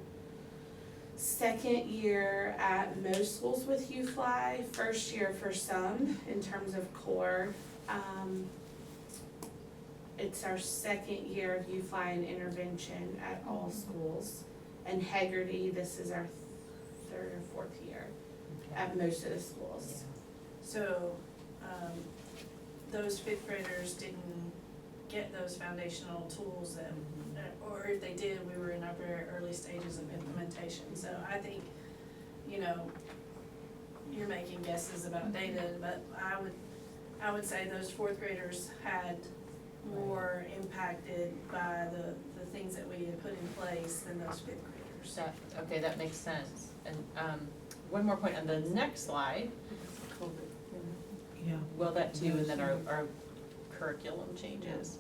2nd year at most schools with UFly, 1st year for some in terms of core. It's our 2nd year of UFly and intervention at all schools. And Haggerty, this is our 3rd or 4th year at most of the schools. So, those 5th graders didn't get those foundational tools that, or if they did, we were in our very early stages of implementation. So I think, you're making guesses about data, but I would say those 4th graders had more impacted by the things that we had put in place than those 5th graders. Okay, that makes sense. And one more point on the next slide. Yeah. Well, that too, and then our curriculum changes.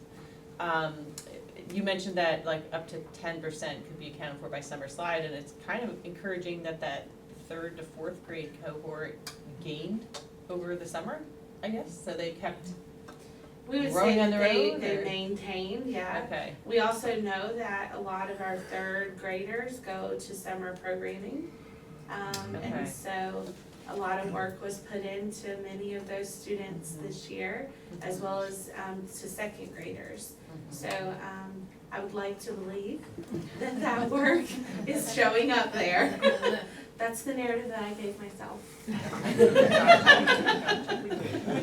You mentioned that like up to 10% could be accounted for by summer slide, and it's kind of encouraging that 3rd to 4th grade cohort gained over the summer, I guess, so they kept We would growing say on that the road, they or- maintained, yeah. Okay, We also know that a lot of our 3rd graders go to summer programming. Okay. And so a lot of work was put into many of those students this year, as well as to 2nd graders. So I would like to believe that work is showing up there. That's the narrative that I gave myself. I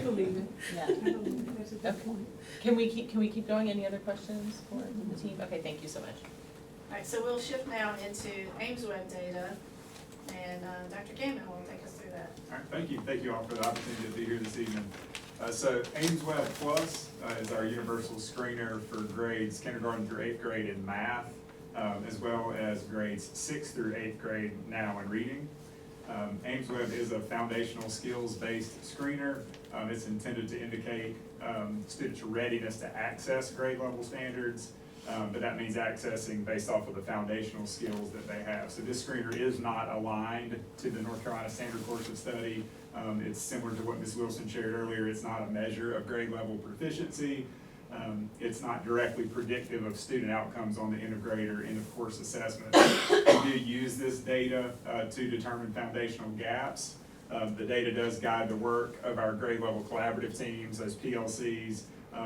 believe it. yeah. I believe it. That's a good Okay. point. Can we keep going? Any other questions for the team? Okay, thank you so much. Alright, so we'll shift now into Ames Web data, and Dr. Gammon will take us through that. All right, thank you all for the opportunity to be here this evening. So Ames Web Plus is our universal screener for grades kindergarten through 8th grade in math, as well as grades 6th through 8th grade now in reading. Ames Web is a foundational skills-based screener. It's intended to indicate students' readiness to access grade level standards, but that means accessing based off of the foundational skills that they have. So this screener is not aligned to the North Carolina Standard Course of Study. It's similar to what Ms. Wilson shared earlier. It's not a measure of grade level proficiency. It's not directly predictive of student outcomes on the end of grade or end of course assessment. We do use this data to determine foundational gaps. The data does guide the work of our grade level collaborative teams, those PLCs,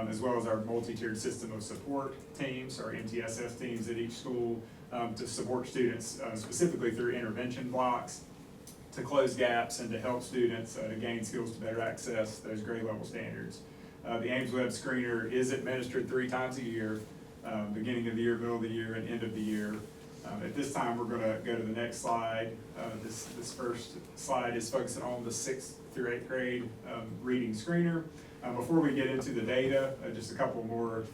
as well as our multi-tiered system of support teams, our MTSS teams at each school, to support students specifically through intervention blocks, to close gaps and to help students to gain skills to better access those grade level standards. The Ames Web Screener is administered 3 times a year, beginning of the year, middle of the year, and end of the year. At this time, we're gonna go to the next slide. This first slide is focusing on the 6th through 8th grade reading screener. Before we get into the data, just a couple more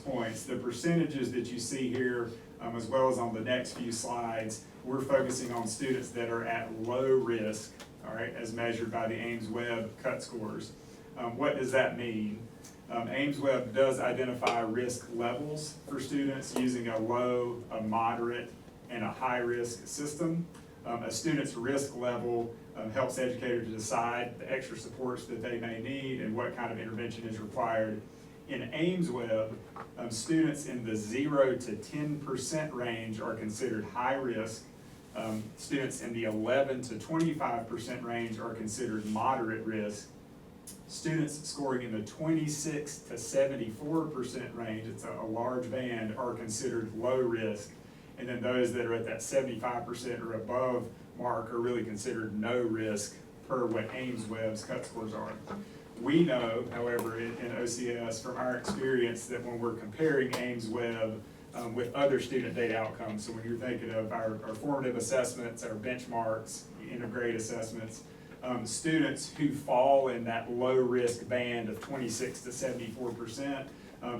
points. The percentages that you see here, as well as on the next few slides, we're focusing on students that are at low risk, all right, as measured by the Ames Web cut scores. What does that mean? Ames Web does identify risk levels for students using a low, a moderate, and a high-risk system. A student's risk level helps educators decide the extra supports that they may need and what kind of intervention is required. In Ames Web, students in the 0 to 10% range are considered high risk. Students in the 11 to 25% range are considered moderate risk. Students scoring in the 26 to 74% range, it's a large band, are considered low risk. And then those that are at that 75% or above mark are really considered no risk per what Ames Web's cut scores are. We know, however, in OCS from our experience that when we're comparing Ames Web with other student data outcomes, so when you're thinking of our formative assessments, our benchmarks, end of grade assessments, students who fall in that low risk band of 26 to 74%,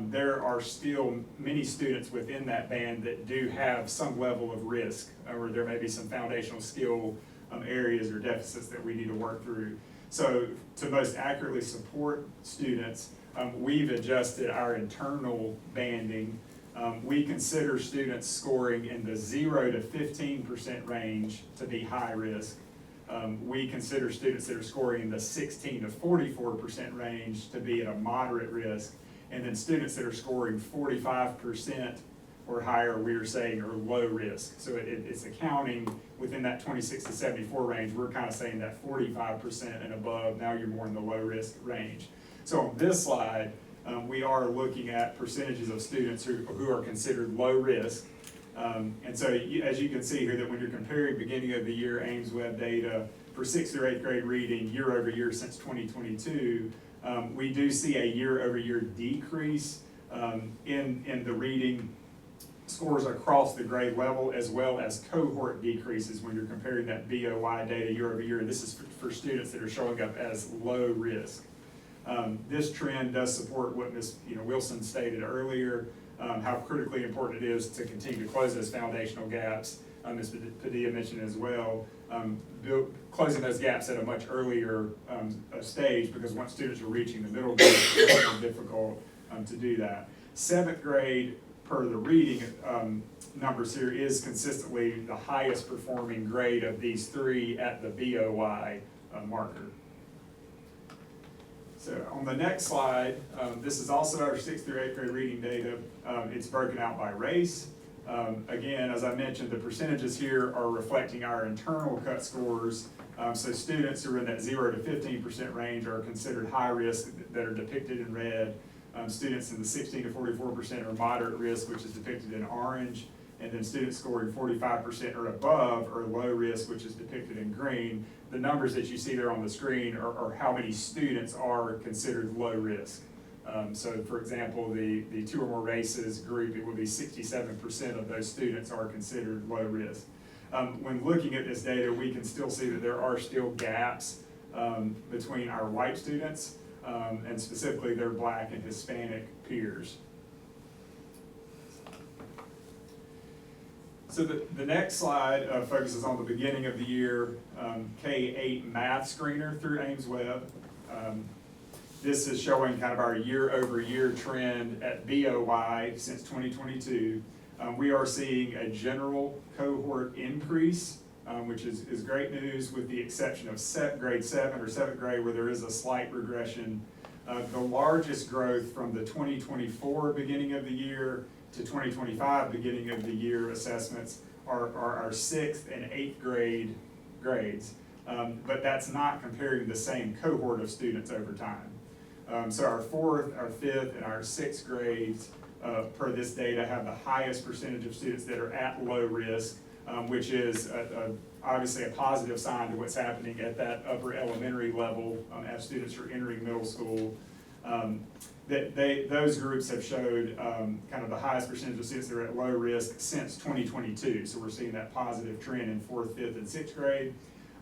there are still many students within that band that do have some level of risk, or there may be some foundational skill areas or deficits that we need to work through. So to most accurately support students, we've adjusted our internal banding. We consider students scoring in the 0 to 15% range to be high risk. We consider students that are scoring in the 16 to 44% range to be at a moderate risk. And then students that are scoring 45% or higher, we're saying are low risk. So it's accounting within that 26 to 74 range. We're kind of saying that 45% and above, now you're more in the low risk range. So on this slide, we are looking at percentages of students who are considered low risk. And so as you can see here, that when you're comparing beginning of the year Ames Web data for 6th through 8th grade reading year over year since 2022, we do see a year over year decrease in the reading scores across the grade level, as well as cohort decreases when you're comparing that BOY data year over year. This is for students that are showing up as low risk. This trend does support what Ms. Wilson stated earlier, how critically important it is to continue to close those foundational gaps. Ms. Padilla mentioned as well, closing those gaps at a much earlier stage, because once students are reaching the middle grade, it's more difficult to do that. 7th grade, per the reading numbers here, is consistently the highest performing grade of these 3 at the BOY marker. So on the next slide, this is also our 6th through 8th grade reading data. It's broken out by race. Again, as I mentioned, the percentages here are reflecting our internal cut scores. So students who are in that 0 to 15% range are considered high risk, that are depicted in red. Students in the 16 to 44% are moderate risk, which is depicted in orange. And then students scoring 45% or above are low risk, which is depicted in green. The numbers that you see there on the screen are how many students are considered low risk. So for example, the 2 or more races group, it would be 67% of those students are considered low risk. When looking at this data, we can still see that there are still gaps between our white students and specifically their Black and Hispanic peers. So the next slide focuses on the beginning of the year K-8 math screener through Ames Web. This is showing kind of our year over year trend at BOY since 2022. We are seeing a general cohort increase, which is great news, with the exception of grade 7 or 7th grade, where there is a slight regression. The largest growth from the 2024 beginning of the year to 2025 beginning of the year assessments are our 6th and 8th grade grades. But that's not comparing the same cohort of students over time. So our 4th, our 5th, and our 6th grades per this data have the highest percentage of students that are at low risk, which is obviously a positive sign to what's happening at that upper elementary level as students are entering middle school. those groups have showed kind of the highest percentage of students that are at low risk since 2022. So we're seeing that positive trend in 4th, 5th, and 6th grade.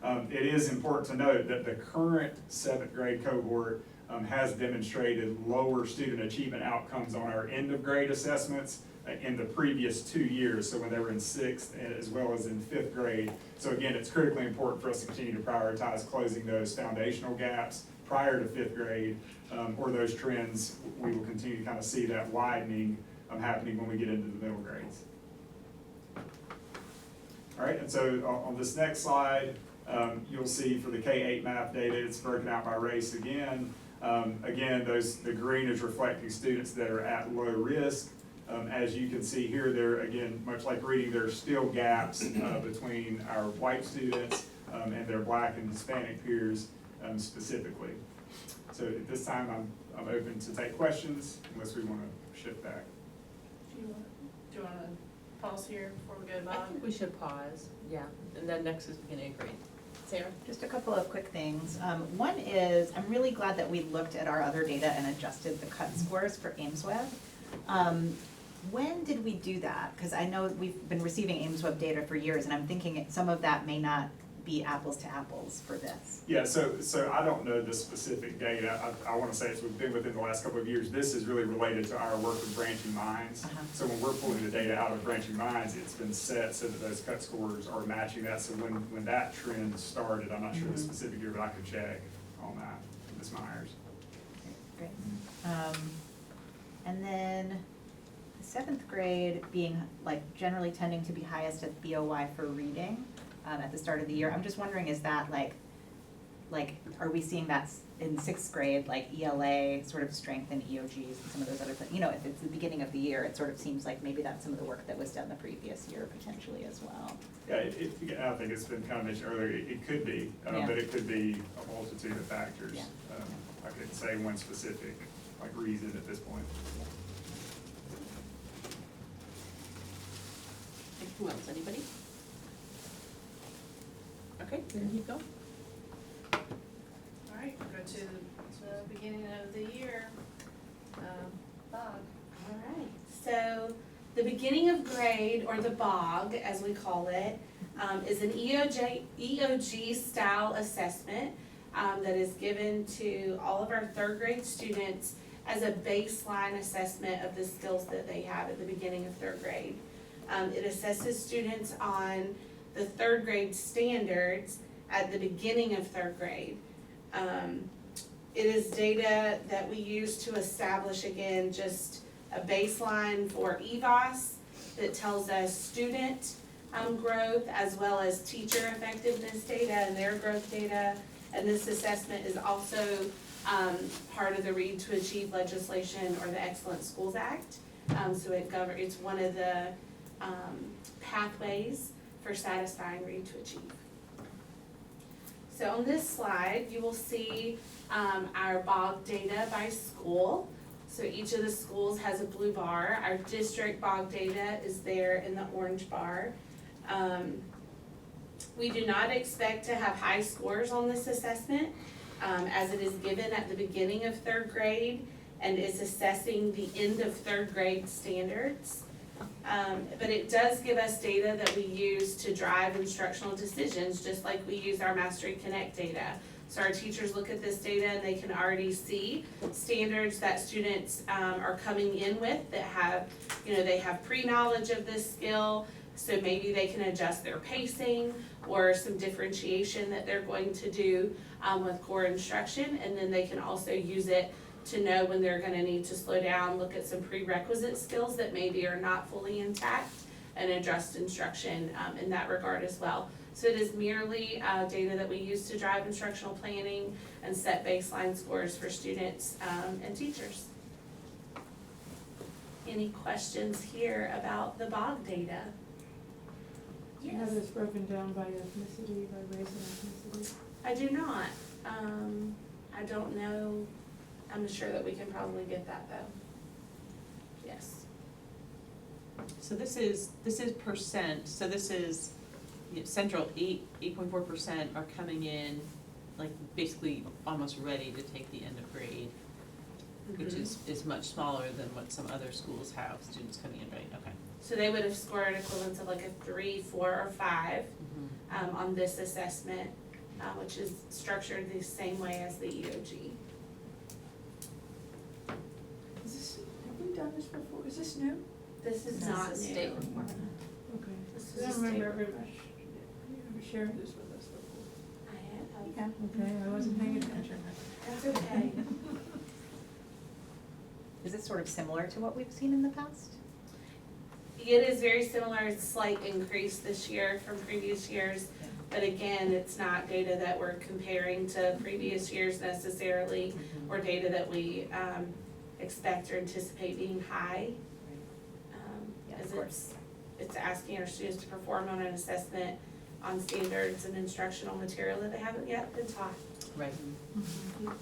It is important to note that the current 7th grade cohort has demonstrated lower student achievement outcomes on our end of grade assessments in the previous 2 years, so when they were in 6th as well as in 5th grade. So again, it's critically important for us to continue to prioritize closing those foundational gaps prior to 5th grade, or those trends, we will continue to kind of see that widening happening when we get into the middle grades. All right, and so on this next slide, you'll see for the K-8 math data, it's broken out by race again. Again, the green is reflecting students that are at low risk. As you can see here, there again, much like reading, there are still gaps between our white students and their Black and Hispanic peers specifically. So at this time, I'm open to take questions unless we want to shift back. Do you wanna pause here before we go to I Bob? think we should pause, yeah, and then next is beginning of grade. Sarah? Just a couple of quick things. One is, I'm really glad that we looked at our other data and adjusted the cut scores for AimsWeb. When did we do that? Because I know we've been receiving AimsWeb data for years, and I'm thinking some of that may not be apples to apples for this. Yeah, so I don't know the specific data. I want to say it's been within the last couple of years. This is really related to our work with Branching Minds. So when we're pulling the data out of Branching Minds, it's been set so that those cut scores are matching that. So when that trend started, I'm not sure the specific year, but I could check on that, Ms. Myers. Great. And then the 7th grade being like generally tending to be highest at BOY for reading at the start of the year. I'm just wondering, is that like are we seeing that in 6th grade, like ELA sort of strength in EOGs and some of those other things? You know, if it's the beginning of the year, it sort of seems like maybe that's some of the work that was done the previous year potentially as well. Yeah, I think it's been kind of mentioned earlier, it could be, Yeah. but it could be a multitude of factors. Yeah. I couldn't say one specific reason at this point. Who else, anybody? Okay, then keep going. All right, we'll go to the beginning of the year. Bob. All right, so the beginning of grade, or the BOG as we call it, is an EOG style assessment that is given to all of our 3rd grade students as a baseline assessment of the skills that they have at the beginning of 3rd grade. It assesses students on the 3rd grade standards at the beginning of 3rd grade. It is data that we use to establish, again, just a baseline for EVOS that tells us student growth as well as teacher effectiveness data and their growth data. And this assessment is also part of the Read to Achieve legislation, or the Excellent Schools Act. So it's one of the pathways for satisfying Read to Achieve. So on this slide, you will see our BOG data by school. So each of the schools has a blue bar. Our district BOG data is there in the orange bar. We do not expect to have high scores on this assessment, as it is given at the beginning of 3rd grade and is assessing the end of 3rd grade standards. But it does give us data that we use to drive instructional decisions, just like we use our Mastery Connect data. So our teachers look at this data and they can already see standards that students are coming in with that have, they have pre-knowledge of this skill, so maybe they can adjust their pacing or some differentiation that they're going to do with core instruction, and then they can also use it to know when they're gonna need to slow down, look at some prerequisite skills that maybe are not fully intact, and adjust instruction in that regard as well. So it is merely data that we use to drive instructional planning and set baseline scores for students and teachers. Any questions here about the BOG data? Do you have this broken down by ethnicity, by race and ethnicity? I do not. I don't know. I'm sure that we can probably get that though. Yes. So this is percent, so this is, Central 8.4% are coming in, like basically almost ready to take the end of grade. which is much smaller than what some other schools have, students coming in, right, okay. So they would have scored equivalents of like a 3, 4, or 5 on this assessment, which is structured the same way as the EOG. Is this, have we done this before? Is this new? This is This not is a new. state report. Okay. This I is a don't state remember report. ever sharing this with us before. I have. Okay, I wasn't paying attention. That's okay. Is it sort of similar to what we've seen in the past? It is very similar, it's a slight increase this year from previous years. But again, it's not data that we're comparing to previous years necessarily, or data that we expect or anticipate being high. Yeah, As of course. it's asking our students to perform on an assessment on standards and instructional material that they haven't yet been taught. Right.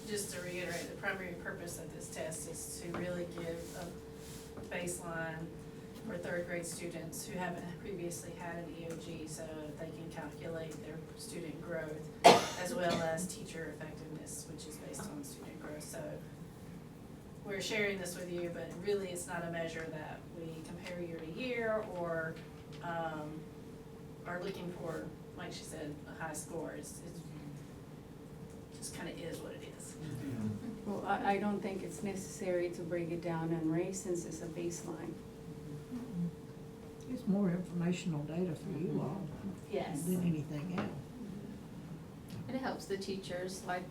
Just to reiterate, the primary purpose of this test is to really give a baseline for third grade students who haven't previously had an EOG, so that they can calculate their student growth as well as teacher effectiveness, which is based on student growth. So we're sharing this with you, but really it's not a measure that we compare year to year or are looking for, like she said, a high score. It's just kind of is what it is. Well, I don't think it's necessary to break it down on race since it's a baseline. It's more informational data for you all Yes. than anything else. And it helps the teachers, like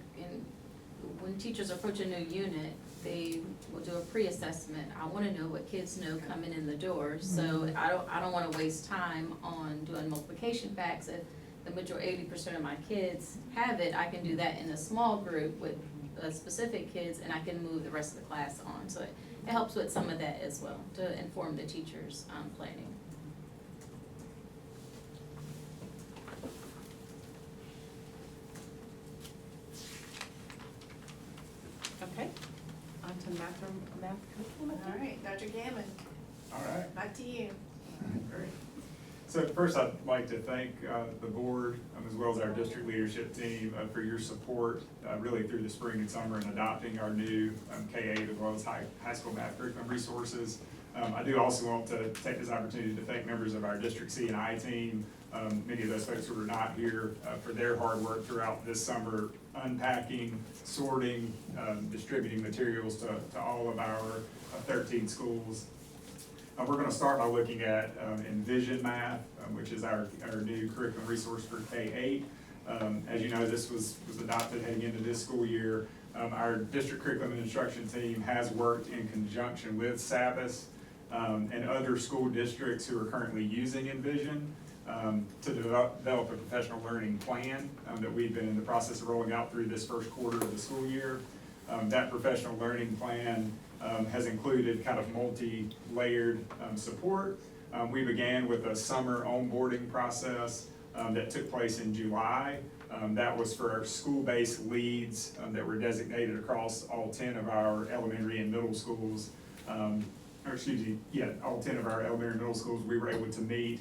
when teachers approach a new unit, they will do a pre-assessment. I wanna know what kids know coming in the door, so I don't wanna waste time on doing multiplication facts. If the majority, 80% of my kids have it, I can do that in a small group with specific kids, and I can move the rest of the class on. So it helps with some of that as well, to inform the teachers' planning. Okay, on to math curriculum. All right, Dr. Gammon, All right. back to you. Great. So first, I'd like to thank the board, as well as our district leadership team for your support really through the spring and summer in adopting our new K-8 as well as high school math curriculum resources. I do also want to take this opportunity to thank members of our District C and I team, many of those folks who are not here, for their hard work throughout this summer, unpacking, sorting, distributing materials to all of our 13 schools. We're gonna start by looking at Envision Math, which is our new curriculum resource for K-8. As you know, this was adopted heading into this school year. Our district curriculum and instruction team has worked in conjunction with SABIS and other school districts who are currently using Envision to develop a professional learning plan that we've been in the process of rolling out through this first quarter of the school year. That professional learning plan has included kind of multi-layered support. We began with a summer onboarding process that took place in July. That was for our school-based leads that were designated across all 10 of our elementary and middle schools. All 10 of our elementary and middle schools, we were able to meet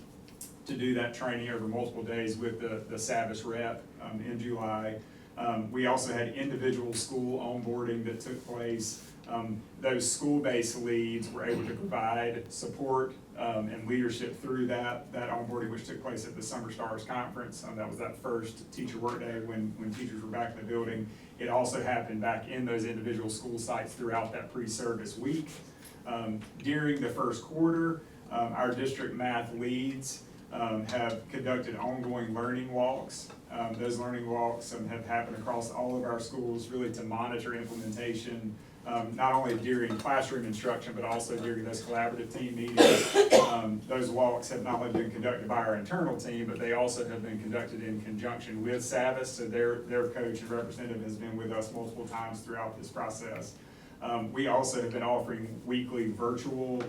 to do that training over multiple days with the SABIS rep in July. We also had individual school onboarding that took place. Those school-based leads were able to provide support and leadership through that onboarding, which took place at the Summer Stars Conference. That was that first teacher workday when teachers were back in the building. It also happened back in those individual school sites throughout that pre-service week. During the first quarter, our district math leads have conducted ongoing learning walks. Those learning walks have happened across all of our schools really to monitor implementation, not only during classroom instruction, but also during those collaborative team meetings. Those walks have not only been conducted by our internal team, but they also have been conducted in conjunction with SABIS, so their coach and representative has been with us multiple times throughout this process. We also have been offering weekly virtual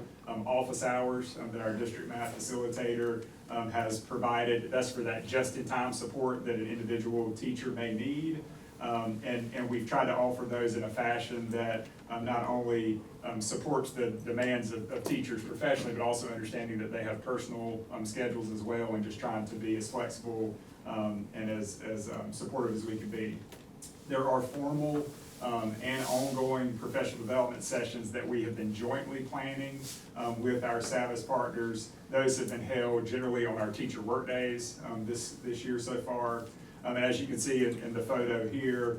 office hours that our district math facilitator has provided. That's for that just-in-time support that an individual teacher may need. And we've tried to offer those in a fashion that not only supports the demands of teachers professionally, but also understanding that they have personal schedules as well, and just trying to be as flexible and as supportive as we can be. There are formal and ongoing professional development sessions that we have been jointly planning with our SAVIS partners. Those have been held generally on our teacher work days this year so far. As you can see in the photo here,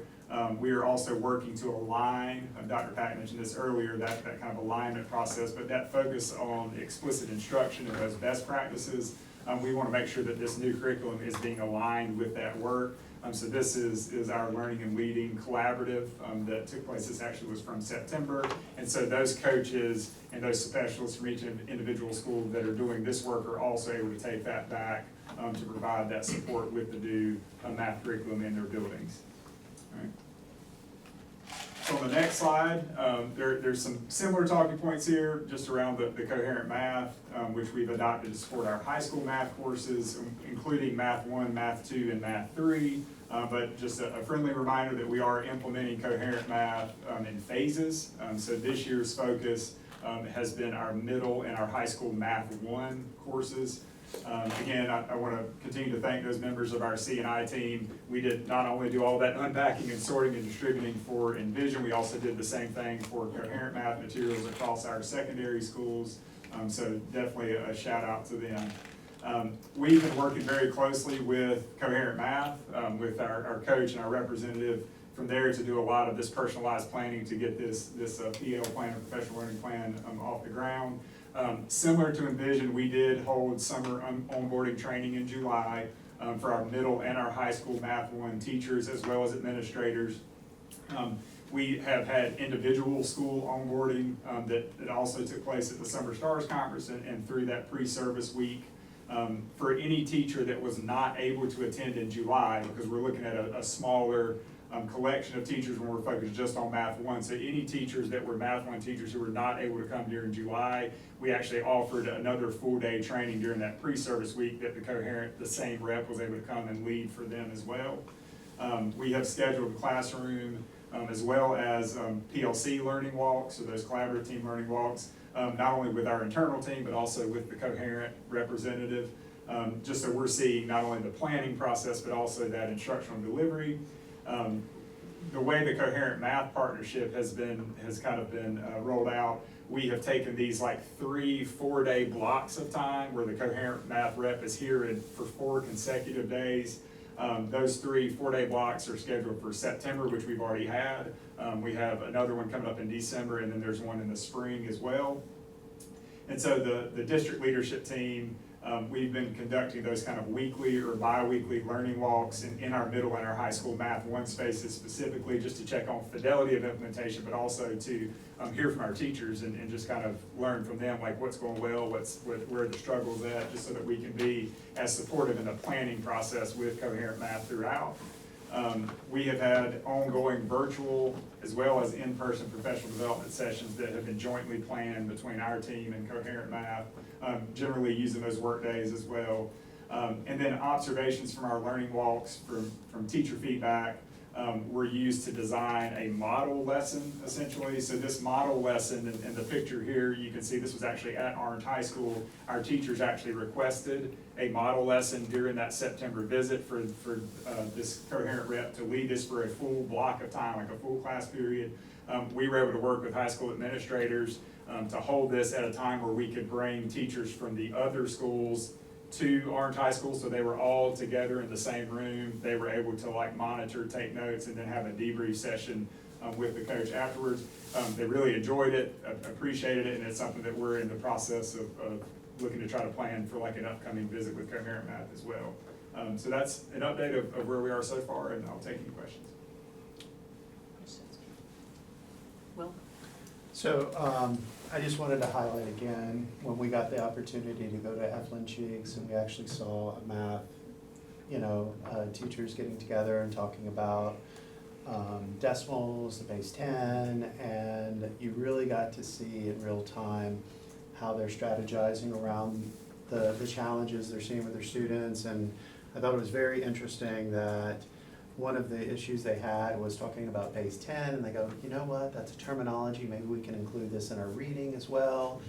we are also working to align, Dr. Pack mentioned this earlier, that kind of alignment process, but that focus on explicit instruction and those best practices. We want to make sure that this new curriculum is being aligned with that work. So this is our Learning and Leading Collaborative that took place. This actually was from September. And so those coaches and those specialists from each individual school that are doing this work are also able to take that back to provide that support with the new math curriculum in their buildings. All right. So on the next slide, there's some similar talking points here just around the coherent math, which we've adopted to support our high school math courses, including Math 1, Math 2, and Math 3. But just a friendly reminder that we are implementing coherent math in phases. So this year's focus has been our middle and our high school Math 1 courses. Again, I want to continue to thank those members of our C&I team. We did not only do all that unpacking and sorting and distributing for Envision, we also did the same thing for coherent math materials across our secondary schools. So definitely a shout out to them. We've been working very closely with coherent math, with our coach and our representative from there to do a lot of this personalized planning to get this PL plan or professional learning plan off the ground. Similar to Envision, we did hold summer onboarding training in July for our middle and our high school Math 1 teachers as well as administrators. We have had individual school onboarding that also took place at the Summer Stars Conference and through that pre-service week. For any teacher that was not able to attend in July, because we're looking at a smaller collection of teachers when we're focused just on Math 1. So any teachers that were Math 1 teachers who were not able to come during July, we actually offered another full day training during that pre-service week that the same rep was able to come and lead for them as well. We have scheduled classroom as well as PLC learning walks, so those collaborative team learning walks, not only with our internal team, but also with the coherent representative, just so we're seeing not only the planning process, but also that instructional delivery. The way the coherent math partnership has kind of been rolled out, we have taken these like 3-4 day blocks of time where the coherent math rep is here for 4 consecutive days. Those 3-4 day blocks are scheduled for September, which we've already had. We have another one coming up in December, and then there's one in the spring as well. And so the district leadership team, we've been conducting those kind of weekly or bi-weekly learning walks in our middle and our high school Math 1 spaces specifically, just to check on fidelity of implementation, but also to hear from our teachers and just kind of learn from them, like what's going well, where the struggle's at, just so that we can be as supportive in the planning process with coherent math throughout. We have had ongoing virtual as well as in-person professional development sessions that have been jointly planned between our team and coherent math, generally using those work days as well. And then observations from our learning walks, from teacher feedback, were used to design a model lesson, essentially. So this model lesson, in the picture here, you can see this was actually at Orange High School. Our teachers actually requested a model lesson during that September visit for this coherent rep to lead this for a full block of time, like a full class period. We were able to work with high school administrators to hold this at a time where we could bring teachers from the other schools to Orange High School, so they were all together in the same room. They were able to like monitor, take notes, and then have a debrief session with the coach afterwards. They really enjoyed it, appreciated it, and it's something that we're in the process of looking to try to plan for like an upcoming visit with coherent math as well. So that's an update of where we are so far, and I'll take any questions. Will? So I just wanted to highlight again, when we got the opportunity to go to Eflin Cheeks and we actually saw a math, teachers getting together and talking about decimals, the base 10, and you really got to see in real time how they're strategizing around the challenges they're seeing with their students. And I thought it was very interesting that one of the issues they had was talking about base 10, and they go, you know what, that's a terminology, maybe we can include this in our reading as well.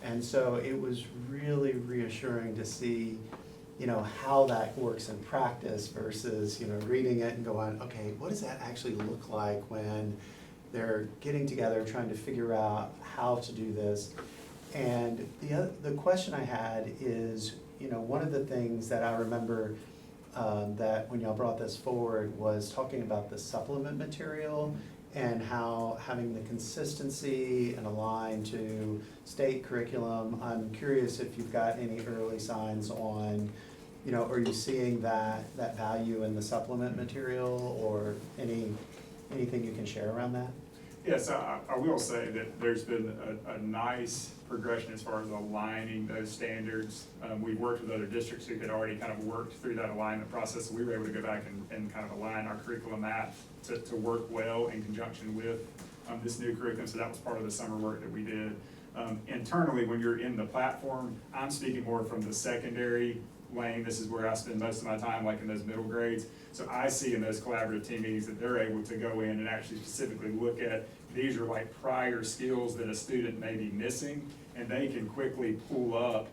And so it was really reassuring to see you know, how that works in practice versus, you know, reading it and going, okay, what does that actually look like when they're getting together, trying to figure out how to do this? And the question I had is, you know, one of the things that I remember that when y'all brought this forward was talking about the supplement material and how having the consistency and align to state curriculum. I'm curious if you've got any early signs on, you know, are you seeing that value in the supplement material, or anything you can share around that? Yes, I will say that there's been a nice progression as far as aligning those standards. We've worked with other districts who had already kind of worked through that alignment process. So we were able to go back and kind of align our curriculum map to work well in conjunction with this new curriculum. So that was part of the summer work that we did. Internally, when you're in the platform, I'm speaking more from the secondary lane. This is where I spend most of my time, like in those middle grades. So I see in those collaborative team meetings that they're able to go in and actually specifically look at, these are like prior skills that a student may be missing, and they can quickly pull up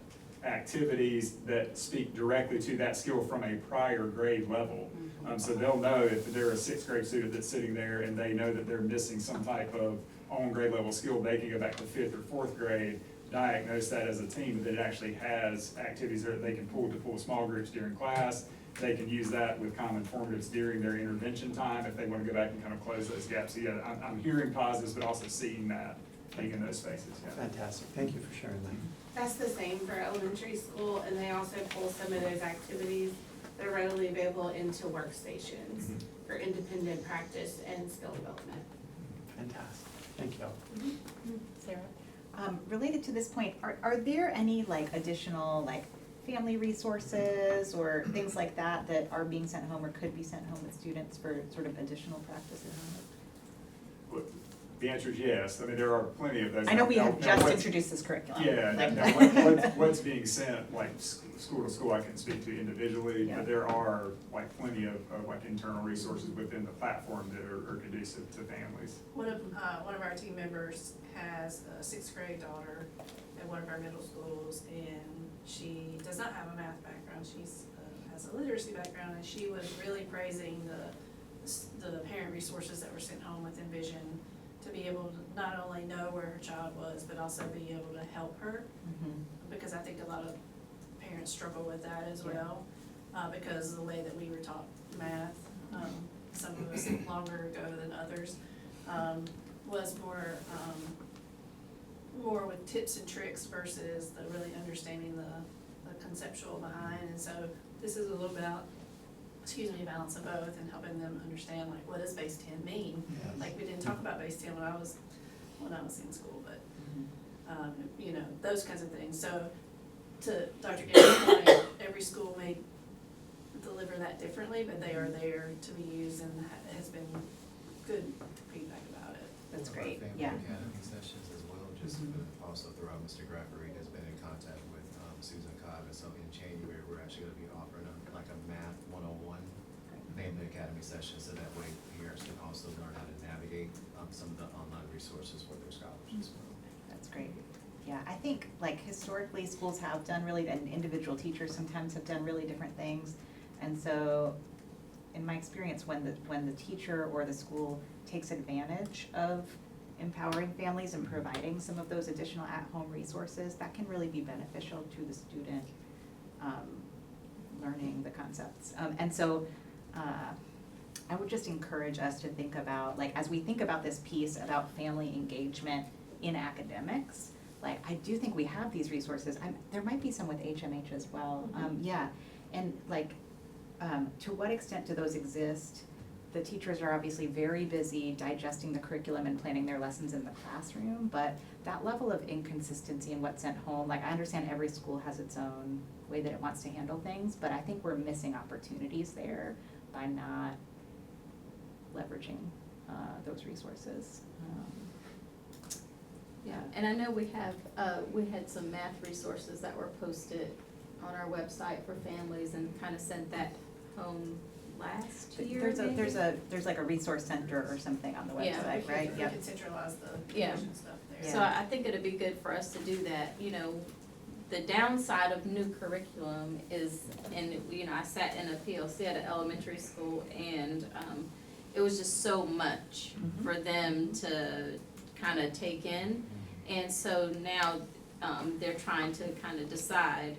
activities that speak directly to that skill from a prior grade level. So they'll know if they're a sixth grade student that's sitting there and they know that they're missing some type of on grade level skill, they can go back to fifth or fourth grade, diagnose that as a team, that it actually has activities that they can pull small groups during class. They can use that with common formatives during their intervention time if they want to go back and kind of close those gaps. So yeah, I'm hearing positives, but also seeing that in those spaces. Yeah. Fantastic, thank you for sharing that. That's the same for elementary school, and they also pull some of those activities that are readily available into workstations for independent practice and skill development. Fantastic, thank you. Sarah? Related to this point, are there any like additional like family resources or things like that that are being sent home or could be sent home with students for sort of additional practices? The answer is yes. I mean, there are plenty of those. I know we have Now, just what's- introduced this curriculum. Yeah, like- now what's being sent, like school to school, I can speak to individually, Yeah. but there are like plenty of like internal resources within the platform that are conducive to families. One of our team members has a sixth grade daughter at one of our middle schools, and she does not have a math background. She's has a literacy background, and she was really praising the parent resources that were sent home with Envision, to be able to not only know where her child was, but also be able to help her. Mhm. Because I think a lot of parents struggle with that as well, because of the way that we were taught math, some of us longer ago than others, was more with tips and tricks versus the really understanding the conceptual behind. And so this is a little bit balance of both, and helping them understand like, what does base 10 mean? Yes. Like, we didn't talk about base 10 when I was in school, but Mhm. you know, those kinds of things. So to Dr. Gary's point, every school may deliver that differently, but they are there to be used, and has been good feedback about it. That's One of our great, family yeah. academy sessions as well, just also throughout Mr. Graffery has been in contact with Susan Cobb, and so in January, we're actually gonna be offering like a math 101 family academy session, so that way parents can also learn how to navigate some of the online resources for their scholars as well. That's great. Yeah, I think like historically, schools have done really, and individual teachers sometimes have done really different things. And so, in my experience, when the teacher or the school takes advantage of empowering families and providing some of those additional at-home resources, that can really be beneficial to the student learning the concepts. And so, I would just encourage us to think about, like, as we think about this piece about family engagement in academics, like, I do think we have these resources. There might be some with HMH as well. Yeah, and like, to what extent do those exist? The teachers are obviously very busy digesting the curriculum and planning their lessons in the classroom, but that level of inconsistency in what's sent home, like, I understand every school has its own way that it wants to handle things, but I think we're missing opportunities there by not leveraging those resources. Yeah, and I know we had some math resources that were posted on our website for families, and kind of sent that home last year, There's like a resource center or something on the Yeah, website, right? We can centralize the Yeah. vision stuff there. So I think it'd be good for us to do that, you know, the downside of new curriculum is, and, you know, I sat in a PLC at an elementary school, and, it was just so much for them to kind of take in. And so now, they're trying to kind of decide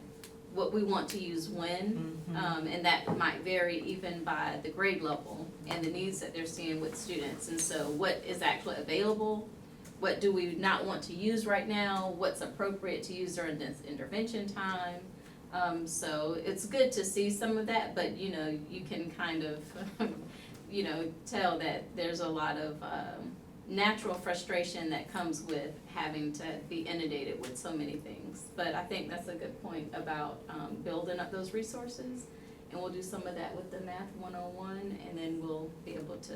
what we want to use when, and that might vary even by the grade level and the needs that they're seeing with students. And so what is actually available, what do we not want to use right now, what's appropriate to use during this intervention time. So it's good to see some of that, but you know, you can kind of, you know, tell that there's a lot of, natural frustration that comes with having to be inundated with so many things. But I think that's a good point about building up those resources, and we'll do some of that with the Math 101, and then we'll be able to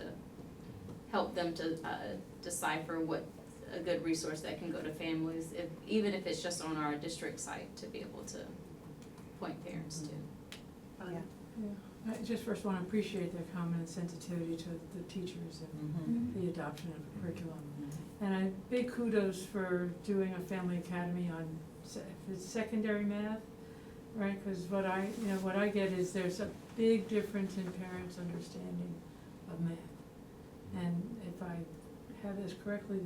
help them to decipher what a good resource that can go to families, even if it's just on our district site, to be able to point parents to. Yeah. Yeah, I just first want to appreciate their common and sensitivity to the teachers and the adoption of a curriculum. And I big kudos for doing a family academy on secondary math, right? Because what I get is there's a big difference in parents' understanding of math. And if I have this correctly,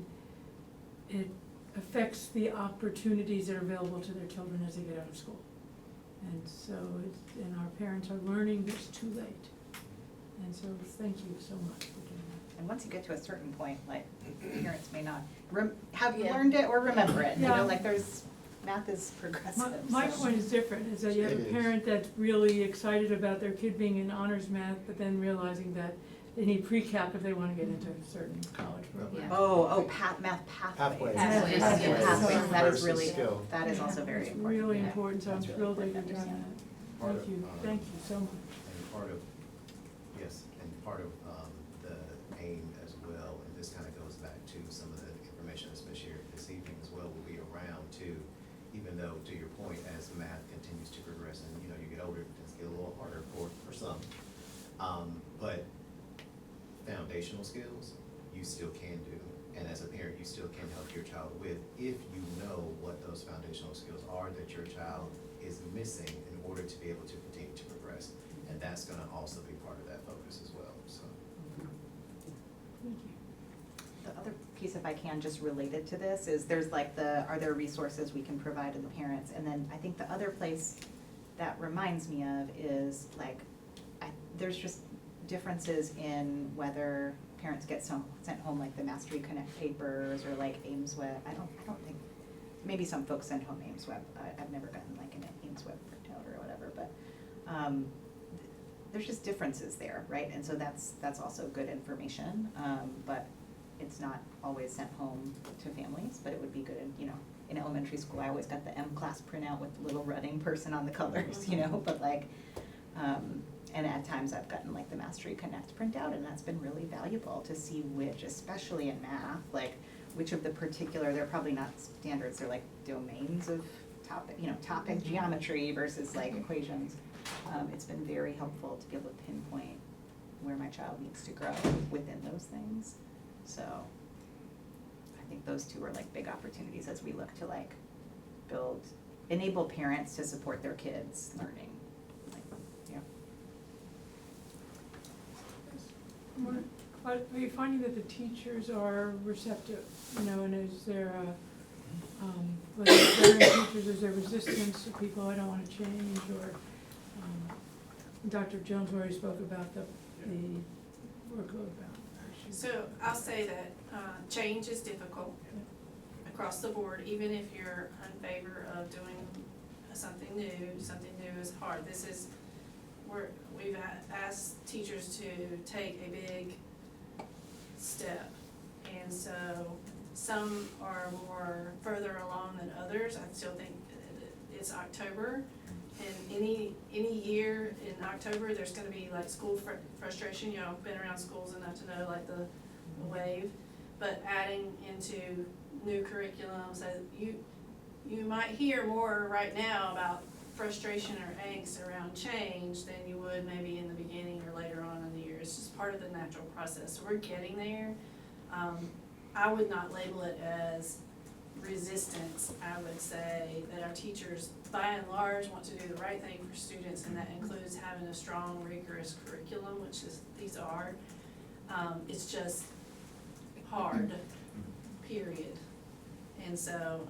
it affects the opportunities that are available to their children as they get out of school. And so, and our parents are learning this too late. And so, thank you so much for doing that. And once you get to a certain point, like, parents may not have Yeah. learned it or remember it, you Yeah. know, like math is progressive. My so. point is different, is that you have It a is. parent that's really excited about their kid being in honors math, but then realizing that they need pre-calc if they want to get into a certain college program. Yeah. Math pathways. Pathways. Pathways, Yeah, yes. pathways, that is Versus really, skill. that is also very It's important. really yeah. important, so I'm That's really thrilled that you're important to doing understand. that. Part Thank of, you so much. And part of, yes, and part of the aim as well, and this kind of goes back to some of the information that's been shared this evening as well, will be around too, even though, to your point, as math continues to progress and, you know, you get older, it's get a little harder for some. But foundational skills, you still can do, and as a parent, you still can help your child with, if you know what those foundational skills are that your child is missing in order to be able to continue to progress. And that's gonna also be part of that focus as well, so. Thank you. The other piece, if I can, just related to this, is there's like are there resources we can provide to the parents? And then I think the other place that reminds me of is like, there's just differences in whether parents get sent home like the Mastery Connect papers or like AimsWeb. I don't think, maybe some folks send home AimsWeb. I've never gotten like an AimsWeb printout or whatever, but there's just differences there, right? And so that's also good information, but it's not always sent home to families, but it would be good in elementary school. I always got the M-class printout with the little running person on the colors, but like, and at times I've gotten like the Mastery Connect printout, and that's been really valuable to see which, especially in math, like which of the particular, they're probably not standards, they're like domains of topic geometry versus like equations. It's been very helpful to be able to pinpoint where my child needs to grow within those things. So I think those two are like big opportunities as we look to like enable parents to support their kids' learning. But are you finding that the teachers are receptive, and is there with the veteran teachers, is there resistance to people, I don't wanna change, or, Dr. Jones already spoke about the workload balance. So I'll say that change is difficult across the board, even if you're in favor of doing something new is hard. We've asked teachers to take a big step, and so some are more further along than others. I still think it's October, and any year in October, there's gonna be like school frustration. I've been around schools enough to know like the wave, but adding into new curriculum, so you might hear more right now about frustration or angst around change than you would maybe in the beginning or later on in the year. It's just part of the natural process. So we're getting there. I would not label it as resistance, I would say, that our teachers, by and large, want to do the right thing for students, and that includes having a strong, rigorous curriculum, which is, these are. It's just hard, period. And so,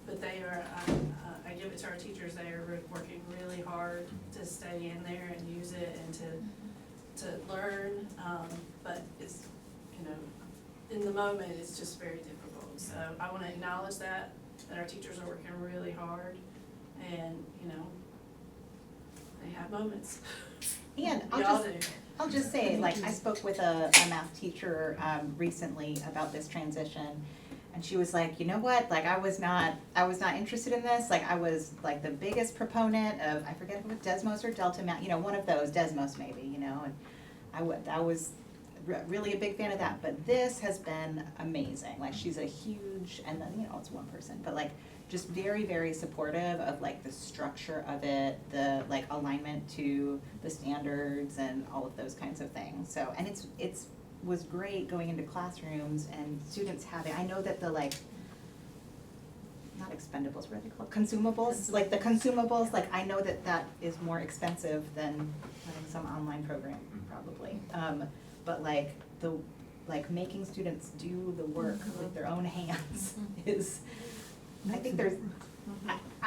but they are, I give it to our teachers, they are working really hard to stay in there and use it and to learn, but it's, you know, in the moment, it's just very difficult. So I wanna acknowledge that our teachers are working really hard, and, you know, they have moments. And We all do. I'll just say, like, I spoke with a math teacher recently about this transition, and she was like, you know what, like, I was not interested in this, like, I was like the biggest proponent of, I forget if it was Desmos or Delta Math, you know, one of those, Desmos maybe, you know, and I was really a big fan of that, but this has been amazing, like, she's a huge, and then, you know, it's one person, but like, just very, very supportive of like the structure of it, the like alignment to the standards and all of those kinds of things. So, and it's was great going into classrooms and students having, I know that the like, not expendables, what are they called, consumables, like the consumables, like I know that that is more expensive than having some online program probably. But like making students do the work with their own hands is, I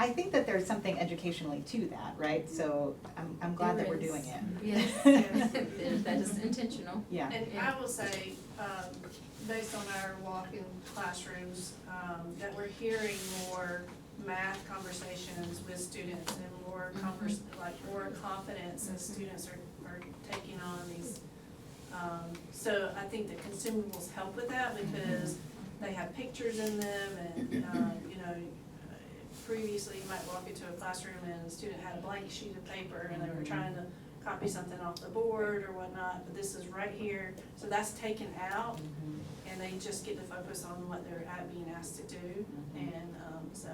think that there's something educationally to that, right? So I'm glad that we're doing it. Yes, that is intentional. Yeah. And I will say, based on our walk-in classrooms, that we're hearing more math conversations with students and more more confidence as students are taking on these. So I think the consumables help with that because they have pictures in them and, you know, previously you might walk into a classroom and a student had a blank sheet of paper and they were trying to copy something off the board or whatnot, but this is right here. So that's taken out and they just get to focus on what they're being asked to do. And so.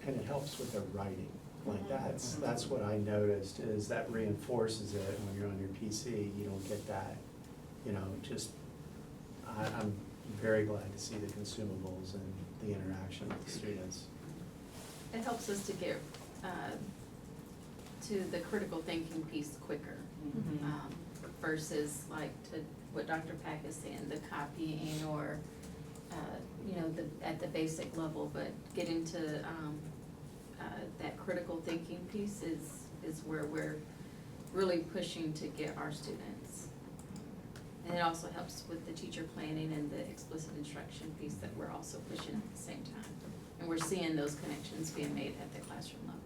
And it helps with the writing. Like that's what I noticed is that reinforces it when you're on your PC, you don't get that, you know, just, I'm very glad to see the consumables and the interaction with the students. It helps us to get to the critical thinking piece quicker, versus like to what Dr. Pack is saying, the copying or, you know, at the basic level, but getting to that critical thinking piece is where we're really pushing to get our students. And it also helps with the teacher planning and the explicit instruction piece that we're also pushing at the same time. And we're seeing those connections being made at the classroom level.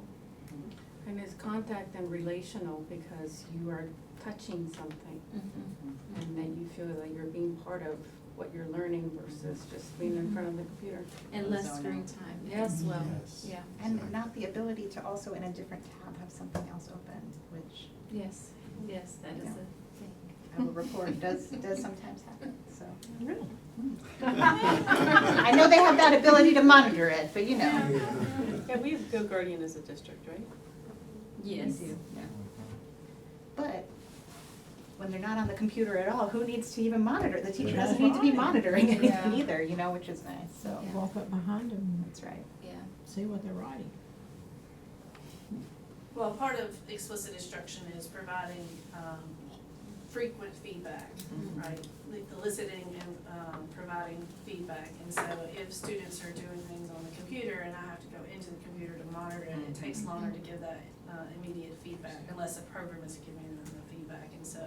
And it's contact and relational because you are touching something and then you feel that you're being part of what you're learning versus just being in front of the computer. And less screen time as well, Yes. yeah. And not the ability to also in a different tab have something else open, which Yes, that is Yeah. a thing. I will report does sometimes happen, so. Really? I know they have that ability to monitor it, but you know. Yeah, we have GoGuardian as a district, right? Yes. We do, yeah. But when they're not on the computer at all, who needs to even monitor? The teacher doesn't need to be monitoring anything either, you know, which is nice, so. Yeah. Walk up behind them That's right. Yeah. and see what they're writing. Well, part of explicit instruction is providing frequent feedback, right? Eliciting and providing feedback. And so if students are doing things on the computer and I have to go into the computer to monitor it, it takes longer to give that immediate feedback unless a program is giving them the feedback. And so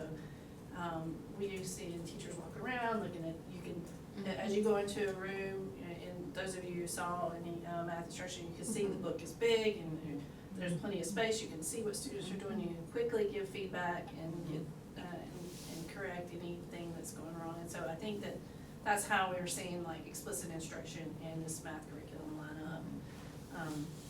we do see teachers walk around looking at, you can, as you go into a room, and those of you who saw any math instruction, you can see the book is big and there's plenty of space. You can see what students are doing. You can quickly give feedback and get and correct anything that's going wrong. And so I think that that's how we're seeing like explicit instruction and this math curriculum line up.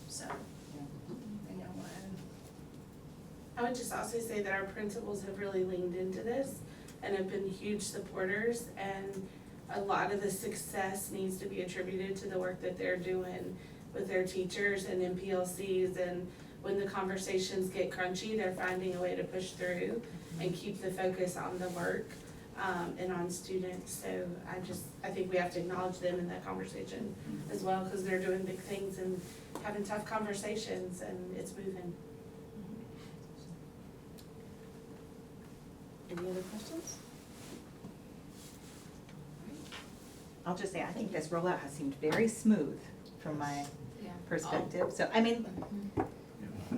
So, and y'all want to add? I would just also say that our principals have really leaned into this and have been huge supporters, and a lot of the success needs to be attributed to the work that they're doing with their teachers and MPLCs, and when the conversations get crunchy, they're finding a way to push through and keep the focus on the work. and on students. So I think we have to acknowledge them in that conversation as well, because they're doing big things and having tough conversations, and it's moving. Any other questions? I'll just say, I think this rollout has seemed very smooth from my Yeah. perspective, so, I mean,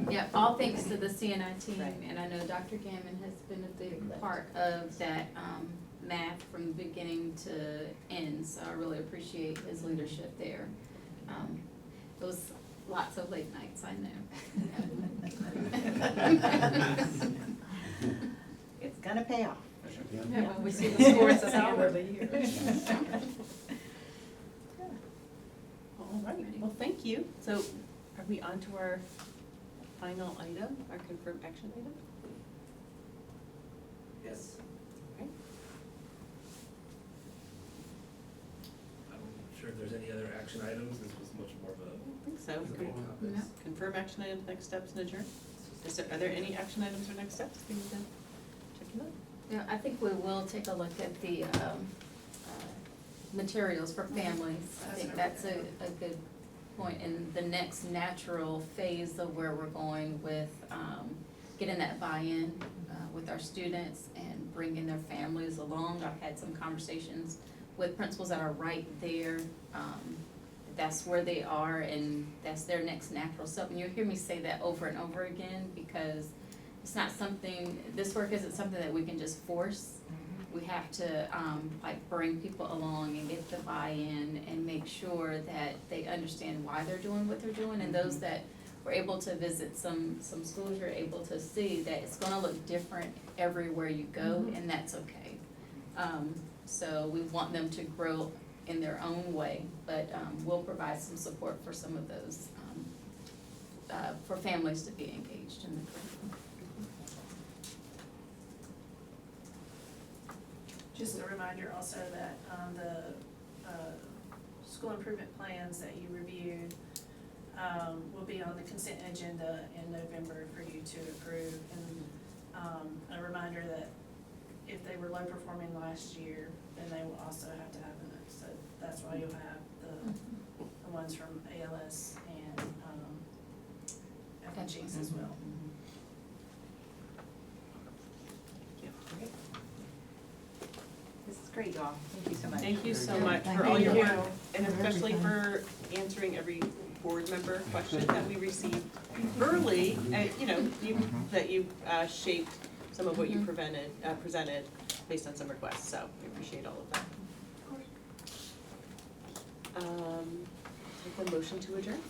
Yeah, all thanks to the CNI team, Right. and I know Dr. Gammon has been a big part of that, math from the beginning to end, so I really appreciate his leadership there. It was lots of late nights, I know. it's gonna pay off. Yeah, when we see the scores at the end of the year. All right, well, thank you. So are we on to our final item, our confirmed action item? Yes. Okay. I'm not sure if there's any other action items, this was much more of I don't think so. a. No. Confirm action items, next steps, and adjourn. Are there any action items or next steps we need to check in on? Yeah, I think we will take a look at the, materials for families. I think that's a good point, and the next natural phase of where we're going with, getting that buy-in, with our students and bringing their families along. I've had some conversations with principals that are right there. That's where they are, and that's their next natural self. And you'll hear me say that over and over again, because it's not something, this work isn't something that we can just force. We have to, bring people along and get the buy-in and make sure that they understand why they're doing what they're doing. And those that were able to visit some schools, you're able to see that it's gonna look different everywhere you go, and that's okay. So we want them to grow in their own way, but, we'll provide some support for some of those, for families to be engaged in the curriculum. Just a reminder also that, the, school improvement plans that you reviewed, will be on the consent agenda in November for you to approve. And, a reminder that if they were low performing last year, then they will also have to have them. So that's why you'll have the ones from ALS and, FNGs as well. Yeah, great. This is great, y'all, thank you so much. Thank you so Very much good. for all your Thank work, you. and especially for answering every board member question that we received early, and, that you shaped some of what you presented based on some requests, so we appreciate all of that. Take a motion to adjourn.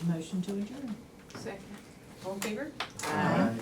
Motion to adjourn. Second. All in favor? Aye. Alright.